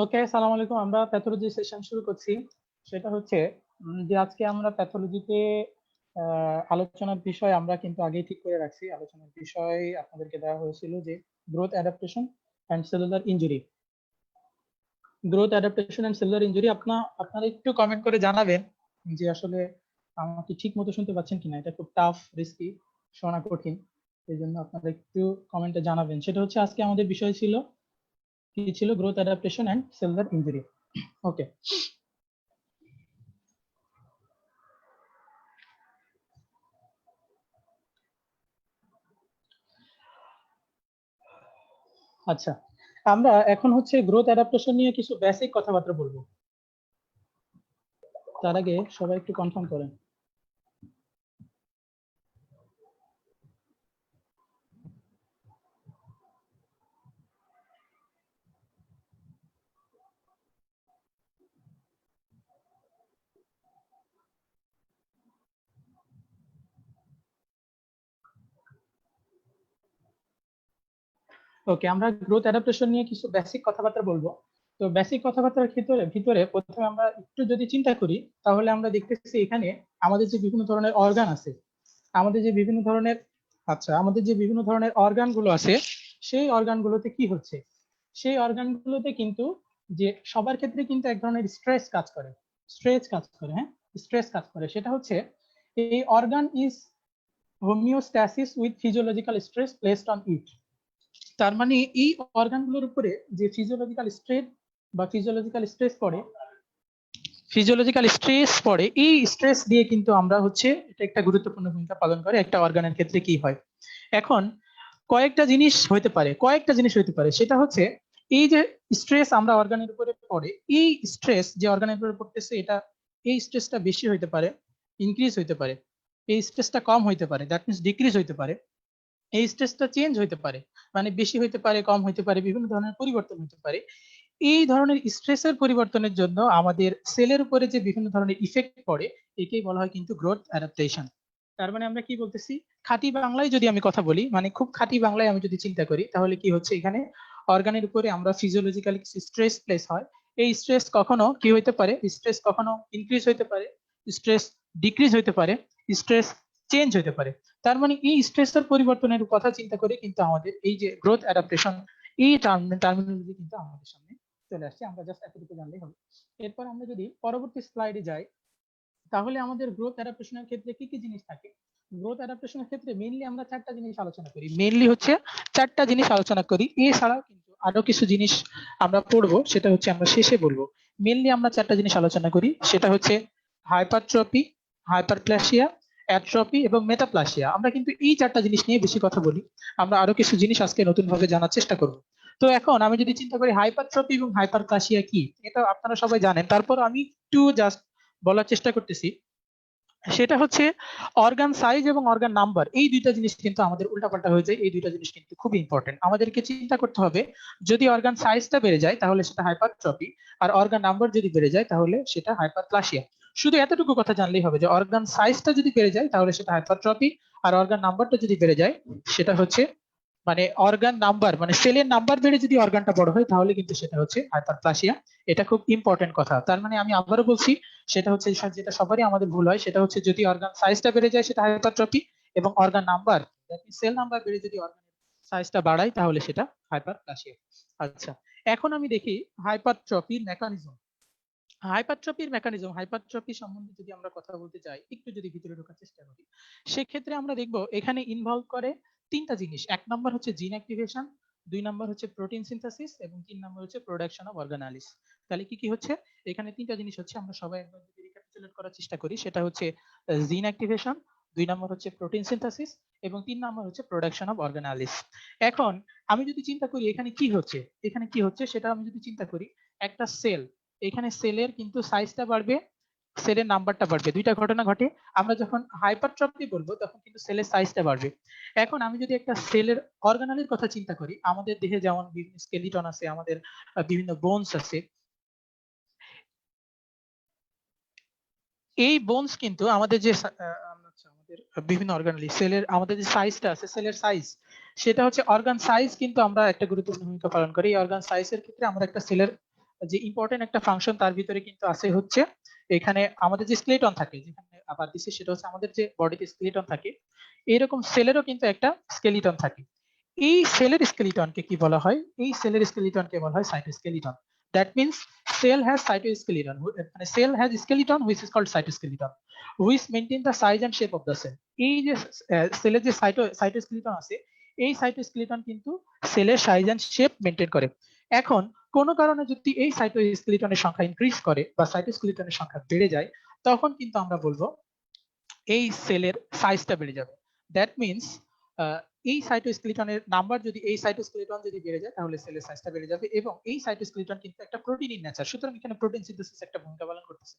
ওকে, সালাম আলাইকুম। আমরা প্যাথোলজি সেশন শুরু করছি। সেটা হচ্ছে যে আজকে আমরা প্যাথোলজিতে আলোচনার বিষয় আমরা কিন্তু আগেই ঠিক করে রাখছি। আলোচনার বিষয় আপনাদেরকে দেওয়া হয়েছিল যে growth adaptation and cellular injury. Growth adaptation and cellular injury আপনারা একটু কমেন্ট করে জানাবেন যে আসলে আমাকে ঠিক মতো শুনতে পাচ্ছেন কিনা। এটা খুব টাফ, রিস্কি, শোনা কঠিন। এই জন্য আপনারা একটু কমেন্টে জানাবেন। সেটা হচ্ছে আজকে আমাদের বিষয় ছিল কি ছিল, growth adaptation and cellular injury. Okay, আচ্ছা, আমরা এখন হচ্ছে গ্রোথ অ্যাডাপ্টেশন নিয়ে কিছু বেসিক কথাবার্তা বলবো। তার আগে সবাই একটু কনফার্ম করেন। ওকে, আমরা গ্রোথ অ্যাডাপ্টেশন নিয়ে কিছু বেসিক কথাবার্তা বলবো। তো বেসিক কথাবার্তার ভিতরে ভিতরে প্রথমে আমরা একটু যদি চিন্তা করি, তাহলে আমরা দেখতেছি এখানে আমাদের যে বিভিন্ন ধরনের অর্গান আছে, আমাদের যে বিভিন্ন ধরনের আমাদের যে বিভিন্ন ধরনের অর্গান গুলো আছে, সেই অর্গান গুলোতে কি হচ্ছে, সেই অর্গান গুলোতে কিন্তু যে সবার ক্ষেত্রে কিন্তু এক ধরনের স্ট্রেস কাজ করে। হ্যাঁ, স্ট্রেস কাজ করে। সেটা হচ্ছে এই organ is homeostasis with physiological stress placed on it. তার মানে এই অর্গানগুলোর উপরে যে ফিজিওলজিক্যাল স্ট্রেস বা ফিজিওলজিক্যাল স্ট্রেস পড়ে, এই স্ট্রেস দিয়ে কিন্তু আমরা হচ্ছে এটা একটা গুরুত্বপূর্ণ ভূমিকা পালন করে একটা অর্গানের ক্ষেত্রে কি হয়। এখন কয়েকটা জিনিস হইতে পারে। সেটা হচ্ছে এই যে স্ট্রেস আমরা অর্গানের উপরে পড়ে, এই স্ট্রেস যে অর্গানের উপরে পড়তেছে, এই স্ট্রেসটা বেশি হইতে পারে, ইনক্রিজ হইতে পারে, এই স্ট্রেসটা কম হইতে পারে, দ্যাট মিনস ডিক্রিজ হইতে পারে, এই স্ট্রেসটা চেঞ্জ হইতে পারে, মানে বেশি হইতে পারে, কম হইতে পারে, বিভিন্ন ধরনের পরিবর্তন হইতে পারে। এই ধরনের স্ট্রেসের পরিবর্তনের জন্য আমাদের সেলের উপরে যে বিভিন্ন ধরনের ইফেক্ট পড়ে, একেই বলা হয় কিন্তু গ্রোথ অ্যাডাপ্টেশন। তার মানে আমরা কি বলতেছি, খাঁটি বাংলায় যদি আমি কথা বলি, মানে খুব খাঁটি বাংলায় আমি যদি চিন্তা করি, তাহলে কি হচ্ছে, এখানে অর্গানের উপরে আমরা ফিজিওলজিক্যালি কিছু স্ট্রেস প্লেস হয়। এই স্ট্রেস কখনো কি হইতে পারে, স্ট্রেস কখনো ইনক্রিজ হইতে পারে, স্ট্রেস ডিক্রিজ হইতে পারে, স্ট্রেস চেঞ্জ হইতে পারে। তার মানে এই স্ট্রেসের পরিবর্তনের কথা চিন্তা করে কিন্তু আমাদের এই যে গ্রোথ অ্যাডাপ্টেশন, এই টার্মিনোলজি কিন্তু আমাদের সামনে চলে আসছে। আমরা জাস্ট এতটুকু জানলেই হবে। এরপর আমরা যদি পরবর্তী স্লাইডে যাই, তাহলে আমাদের গ্রোথ অ্যাডাপ্টেশনের ক্ষেত্রে কি কি জিনিস থাকে। গ্রোথ অ্যাডাপ্টেশনের ক্ষেত্রে মেইনলি আমরা চারটা জিনিস আলোচনা করি। এছাড়াও কিন্তু আরো কিছু জিনিস আমরা পড়বো, সেটা হচ্ছে আমরা শেষে বলবো। মেইনলি আমরা চারটা জিনিস আলোচনা করি, সেটা হচ্ছে হাইপারট্রফি, হাইপারপ্লাসিয়া, অ্যাট্রফি এবং মেটাপ্লাসিয়া। আমরা কিন্তু এই চারটা জিনিস নিয়ে বেশি কথা বলি। আমরা আরো কিছু জিনিস আজকে নতুন ভাবে জানার চেষ্টা করব। তো এখন আমি যদি চিন্তা করি হাইপারট্রফি এবং হাইপারপ্লাসিয়া কি, এটা আপনারা সবাই জানেন, তারপর আমি একটু জাস্ট বলার চেষ্টা করতেছি। সেটা হচ্ছে অর্গান সাইজ এবং অর্গান নাম্বার, এই দুইটা জিনিস কিন্তু আমাদের উল্টাপাল্টা হয়ে যায়। এই দুইটা জিনিস কিন্তু খুব ইম্পর্টেন্ট। আমাদেরকে চিন্তা করতে হবে, যদি অর্গান সাইজটা বেড়ে যায় তাহলে সেটা হাইপারট্রফি, আর অর্গান নাম্বার যদি বেড়ে যায় তাহলে সেটা হাইপারপ্লাসিয়া। শুধু এতটুকু কথা জানলেই হবে যে অর্গান সাইজটা যদি বেড়ে যায় তাহলে সেটা হাইপারট্রফি, আর অর্গান নাম্বারটা যদি বেড়ে যায় সেটা হচ্ছে, মানে অর্গান নাম্বার মানে সেলের নাম্বার বেড়ে যদি অর্গানটা বড় হয় তাহলে কিন্তু সেটা হচ্ছে হাইপারপ্লাসিয়া। এটা খুব ইম্পর্টেন্ট কথা। তার মানে আমি আবারও বলছি, সেটা হচ্ছে যেটা সবারই আমাদের ভুল হয়, সেটা হচ্ছে যদি অর্গান সাইজটা বেড়ে যায় সেটা হাইপারট্রফি, এবং অর্গান নাম্বার সেল নাম্বার বেড়ে যদি অর্গানের সাইজটা বাড়ায় তাহলে সেটা হাইপারপ্লাসিয়া। আচ্ছা, এখন আমি দেখি হাইপারট্রফির মেকানিজম। হাইপারট্রফি সম্বন্ধে যদি আমরা কথা বলতে চাই, একটু যদি ভিতরে ঢোকার চেষ্টা করি, সেক্ষেত্রে আমরা দেখব এখানে ইনভলভ করে তিনটা জিনিস। এক নাম্বার হচ্ছে জিন অ্যাক্টিভেশন, দুই নাম্বার হচ্ছে প্রোটিন সিনথেসিস, এবং তিন নাম্বার হচ্ছে প্রোডাকশন অফ অর্গানালিস। তাহলে কি কি হচ্ছে, এখানে তিনটা জিনিস হচ্ছে। আমরা সবাই একবার যদি রিক্যাপিচুলেট করার চেষ্টা করি, সেটা হচ্ছে জিন অ্যাক্টিভেশন, দুই নাম্বার হচ্ছে প্রোটিন সিনথেসিস, এবং তিন নাম্বার হচ্ছে প্রোডাকশন অফ অর্গানালিস। এখন আমি যদি চিন্তা করি এখানে কি হচ্ছে সেটা আমি যদি চিন্তা করি, একটা সেল, এখানে সেলের কিন্তু সাইজটা বাড়বে, সেলের নাম্বারটা বাড়বে, দুইটা ঘটনা ঘটে। আমরা যখন হাইপারট্রফি বলবো তখন কিন্তু সেলের সাইজটা বাড়বে। এখন আমি যদি একটা সেলের অর্গানালির কথা চিন্তা করি, আমাদের দেহে যেমন বিভিন্ন স্কেলিটন আছে, আমাদের বিভিন্ন বোনস আছে, এই বোনস কিন্তু আমাদের যে আমাদের বিভিন্ন অর্গানালি সেলের আমাদের যে সাইজটা আছে, সেলের সাইজ, সেটা হচ্ছে অর্গান সাইজ কিন্তু আমরা একটা গুরুত্বপূর্ণ ভূমিকা পালন করি। এই অর্গান সাইজের ক্ষেত্রে আমরা একটা সেলের যে ইম্পর্টেন্ট একটা ফাংশন তার ভিতরে কিন্তু আছে হচ্ছে এখানে আমাদের যে স্কেলেটন থাকে, যেখানে আবার দিচ্ছি সেটা হচ্ছে আমাদের যে বডিতে স্কেলেটন থাকে, এইরকম সেলেরও কিন্তু একটা স্কেলিটন থাকে। এই সেলের স্কেলিটনকে কি বলা হয়? এই সেলের স্কেলিটনকে বলা হয় cytoskeleton. That means cell has cytoskeleton, মানে cell has skeleton which is called cytoskeleton, which maintain the size and shape of the cell. এই যে সেলের যে সাইটোস্কেলিটন আছে, এই সাইটোস্কেলিটন কিন্তু সেলের সাইজ এন্ড শেপ মেনটেন করে। এখন কোনো কারণে যদি এই সাইটোস্কেলিটনের সংখ্যা ইনক্রিজ করে বা সাইটোস্কেলিটনের সংখ্যা বেড়ে যায়, তখন কিন্তু আমরা বলবো এই সেলের সাইজটা বেড়ে যাবে। দ্যাট মিন্স এই সাইটোস্কেলিটনের নাম্বার যদি, এই সাইটোস্কেলিটন যদি বেড়ে যায় তাহলে সেলের সাইজটা বেড়ে যাবে, এবং এই সাইটোস্কেলিটন কিন্তু একটা প্রোটিন ইন নেচার, সুতরাং এখানে প্রোটিন সিনথেসিস একটা ভূমিকা পালন করতেছে।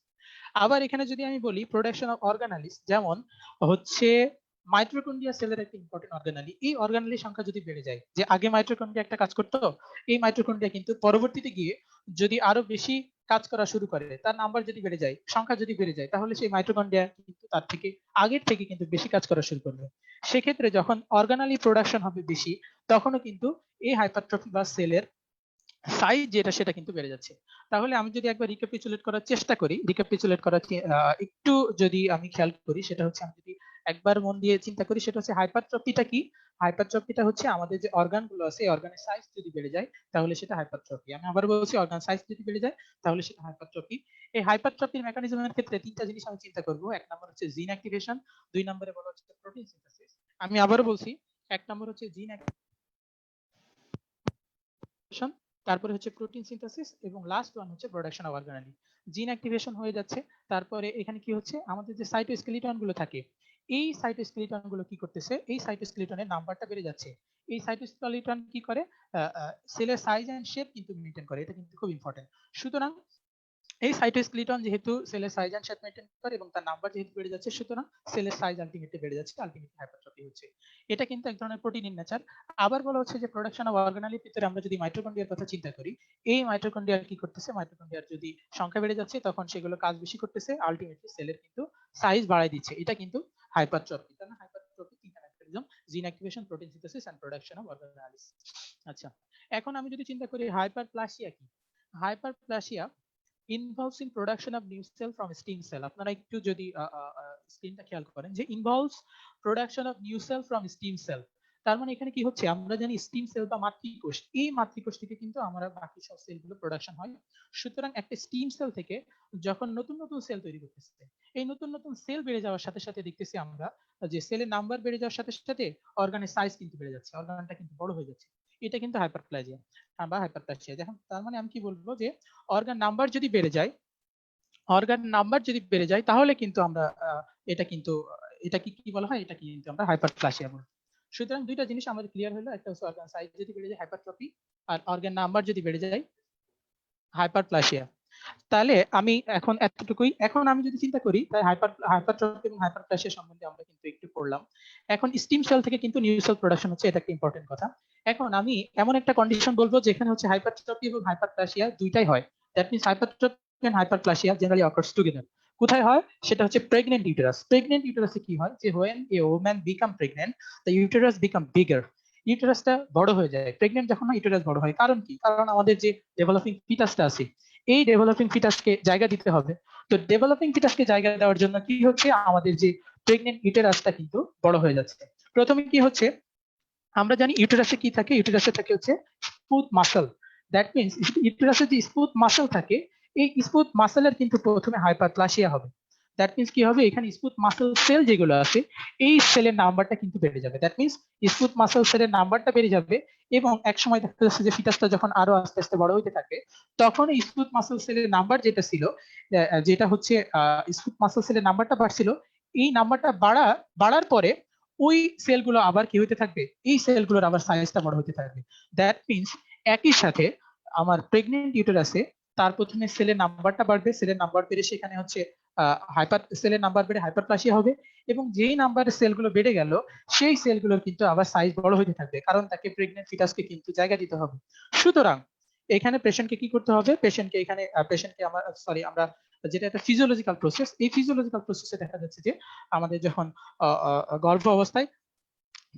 আবার এখানে যদি আমি বলি প্রোডাকশন অফ অর্গানালিস, যেমন হচ্ছে মাইটোকন্ড্রিয়া সেলের একটা ইম্পর্টেন্ট অর্গানালি, এই অর্গানালির সংখ্যা যদি বেড়ে যায়, যে আগে মাইটোকন্ড্রিয়া একটা কাজ করতো, এই মাইটোকন্ড্রিয়া কিন্তু পরবর্তীতে গিয়ে যদি আরো বেশি কাজ করা শুরু করে, তার নাম্বার যদি বেড়ে যায়, সংখ্যা যদি বেড়ে যায়, তাহলে সেই মাইটোকন্ড্রিয়া কিন্তু তার থেকে আগের থেকে কিন্তু বেশি কাজ করা শুরু করবে। সেক্ষেত্রে যখন অর্গানালি প্রোডাকশন হবে বেশি, তখনও কিন্তু এই হাইপারট্রফি বা সেলের সাইজ যেটা সেটা কিন্তু বেড়ে যাচ্ছে। তাহলে আমি যদি একবার রিক্যাপিচুলেট করার চেষ্টা করি, একটু যদি আমি খেয়াল করি, সেটা হচ্ছে আমি যদি একবার মন দিয়ে চিন্তা করি, সেটা হচ্ছে হাইপারট্রফিটা কি? হাইপারট্রফিটা হচ্ছে আমাদের যে অর্গান গুলো আছে, এই অর্গানের সাইজ যদি বেড়ে যায় তাহলে সেটা হাইপারট্রফি। আমি আবার বলছি, অর্গান সাইজ যদি বেড়ে যায় তাহলে সেটা হাইপারট্রফি। এই হাইপারট্রফির মেকানিজমের ক্ষেত্রে তিনটা জিনিস আমি চিন্তা করব। এক নম্বর হচ্ছে জিন অ্যাক্টিভেশন, দুই নম্বরে বলা হচ্ছে প্রোটিন সিনথেসিস। আমি আবারও বলছি, এক নম্বর হচ্ছে জিন অ্যাক্টিভেশন, তারপরে হচ্ছে প্রোটিন সিনথেসিস, এবং লাস্ট ওয়ান হচ্ছে প্রোডাকশন অফ অর্গানালি। জিন অ্যাক্টিভেশন হয়ে যাচ্ছে, তারপরে এখানে কি হচ্ছে, আমাদের যে সাইটোস্কেলিটন গুলো থাকে, এই সাইটোস্কেলিটন গুলো কি করতেছে, এই সাইটোস্কেলিটনের নাম্বারটা বেড়ে যাচ্ছে। এই সাইটোস্কেলিটন কি করে, সেলের সাইজ এন্ড শেপ কিন্তু মেনটেন করে, এটা কিন্তু খুব ইম্পর্টেন্ট। সুতরাং এই সাইটোস্কেলিটন যেহেতু সেলের সাইজ এন্ড শেপ মেনটেন করে এবং তার নাম্বার যেহেতু বেড়ে যাচ্ছে, সুতরাং সেলের সাইজ আলটিমেটলি বেড়ে যাচ্ছে, আলটিমেটলি হাইপারট্রফি হচ্ছে। এটা কিন্তু এক ধরনের প্রোটিন ইন নেচার। আবার বলা হচ্ছে যে প্রোডাকশন অফ অর্গানালির ভিতরে আমরা যদি মাইটোকন্ড্রিয়ার কথা চিন্তা করি, এই মাইটোকন্ড্রিয়া কি করতেছে, মাইটোকন্ড্রিয়ার যদি সংখ্যা বেড়ে যাচ্ছে তখন সেগুলো কাজ বেশি করতেছে, আলটিমেটলি সেলের কিন্তু সাইজ বাড়ায় দিচ্ছে। এটা কিন্তু হাইপারট্রফি। তার মানে হাইপারট্রফি তিনটা mechanism: gene activation, protein synthesis and production of organelles. আচ্ছা, এখন আমি যদি চিন্তা করি হাইপারপ্লাসিয়া কি? Hyperplasia involves in production of new cell from stem cell. আপনারা একটু যদি স্ক্রিনটা খেয়াল করেন, যে involves production of new cell from stem cell, তার মানে এখানে কি হচ্ছে, আমরা জানি স্টেম সেল বা মাতৃকোষ, এই মাতৃকোষ থেকে কিন্তু আমরা বাকি সব সেলগুলো প্রোডাকশন হয়। সুতরাং একটা স্টেম সেল থেকে যখন নতুন নতুন সেল তৈরি করতেছে, এই নতুন নতুন সেল বেড়ে যাওয়ার সাথে সাথে দেখতেছি আমরা যে সেলের নাম্বার বেড়ে যাওয়ার সাথে সাথে অর্গানের সাইজ কিন্তু বেড়ে যাচ্ছে, অর্গানটা কিন্তু বড় হয়ে যাচ্ছে। এটা কিন্তু হাইপারপ্লাজিয়া বা হাইপারপ্লাসিয়া। দেখুন, তার মানে আমি কি বলবো, যে অর্গান নাম্বার যদি বেড়ে যায়, তাহলে কিন্তু আমরা এটা কিন্তু এটা কি কি বলা হয়, এটা কিন্তু আমরা হাইপারপ্লাসিয়া বলি। সুতরাং দুইটা জিনিস আমাদের ক্লিয়ার হলো, একটা হচ্ছে অর্গান সাইজ যদি বেড়ে যায় হাইপারট্রফি, আর অর্গান নাম্বার যদি বেড়ে যায় হাইপারপ্লাসিয়া। তাহলে আমি এখন এতটুকুই। এখন আমি যদি চিন্তা করি, তাই হাইপারট্রফি এবং হাইপারপ্লাসিয়া সম্বন্ধে আমরা কিন্তু একটু পড়লাম। এখন স্টিম সেল থেকে কিন্তু নিউ সেল প্রোডাকশন হচ্ছে, এটা একটা ইম্পর্টেন্ট কথা। এখন আমি এমন একটা কন্ডিশন বলবো যেখানে হচ্ছে হাইপারট্রফি এবং হাইপারপ্লাসিয়া দুইটাই হয়। That means hypertrophy and hyperplasia generally occurs together. কোথায় হয়? সেটা হচ্ছে প্রেগনেন্ট ইউটেরাস। প্রেগনেন্ট ইউটেরাসে কি হয়, যে when a woman become pregnant, the uterus become bigger. ইউটেরাসটা বড় হয়ে যায় প্রেগনেন্ট যখন হয়, ইউটেরাস বড় হয়। কারণ কি? কারণ আমাদের যে ডেভেলপিং ফিটাসটা আছে, এই ডেভেলপিং ফিটাসকে জায়গা দিতে হবে। তো ডেভেলপিং ফিটাসকে জায়গা দেওয়ার জন্য কি হচ্ছে, আমাদের যে প্রেগনেন্ট ইউটেরাসটা কিন্তু বড় হয়ে যাচ্ছে। প্রথমে কি হচ্ছে, আমরা জানি ইউটেরাসে কি থাকে, ইউটেরাসে থাকে হচ্ছে স্মুথ মাসল। দ্যাট মিন্স ইউটেরাসে যে স্মুথ মাসল থাকে, এই স্মুথ মাসলের কিন্তু প্রথমে হাইপারপ্লাসিয়া হবে। দ্যাট মিন্স কি হবে, এখানে স্মুথ মাসল সেল যেগুলো আছে, এই সেলের নাম্বারটা কিন্তু বেড়ে যাবে। দ্যাট মিন্স স্মুথ মাসল সেলের নাম্বারটা বেড়ে যাবে, এবং এক সময় দেখা যাচ্ছে যে ফিটাসটা যখন আরো আস্তে আস্তে বড় হতে থাকে, তখন এই স্মুথ মাসল সেলের নাম্বার যেটা ছিল, যেটা হচ্ছে স্মুথ মাসল সেলের নাম্বারটা বাড়ছিল, এই নাম্বারটা বাড়ার পরে ওই সেলগুলো আবার কি হতে থাকবে, এই সেলগুলোর আবার সাইজটা বড় হতে থাকবে। দ্যাট মিন্স একই সাথে আমার প্রেগনেন্ট ইউটেরাসে তার প্রথমে সেলের নাম্বারটা বাড়বে, সেলের নাম্বার বেড়ে সেখানে হচ্ছে সেলের নাম্বার বেড়ে হাইপারপ্লাসিয়া হবে, এবং যেই নাম্বারের সেলগুলো বেড়ে গেল, সেই সেলগুলোর কিন্তু আবার সাইজ বড় হতে থাকবে, কারণ তাকে প্রেগনেন্ট ফিটাসকে কিন্তু জায়গা দিতে হবে। সুতরাং এখানে পেশেন্টকে কি করতে হবে, পেশেন্টকে আমরা যেটা একটা ফিজিওলজিক্যাল প্রসেস, এই ফিজিওলজিক্যাল প্রসেসে দেখা যাচ্ছে যে আমাদের যখন গর্ভ অবস্থায়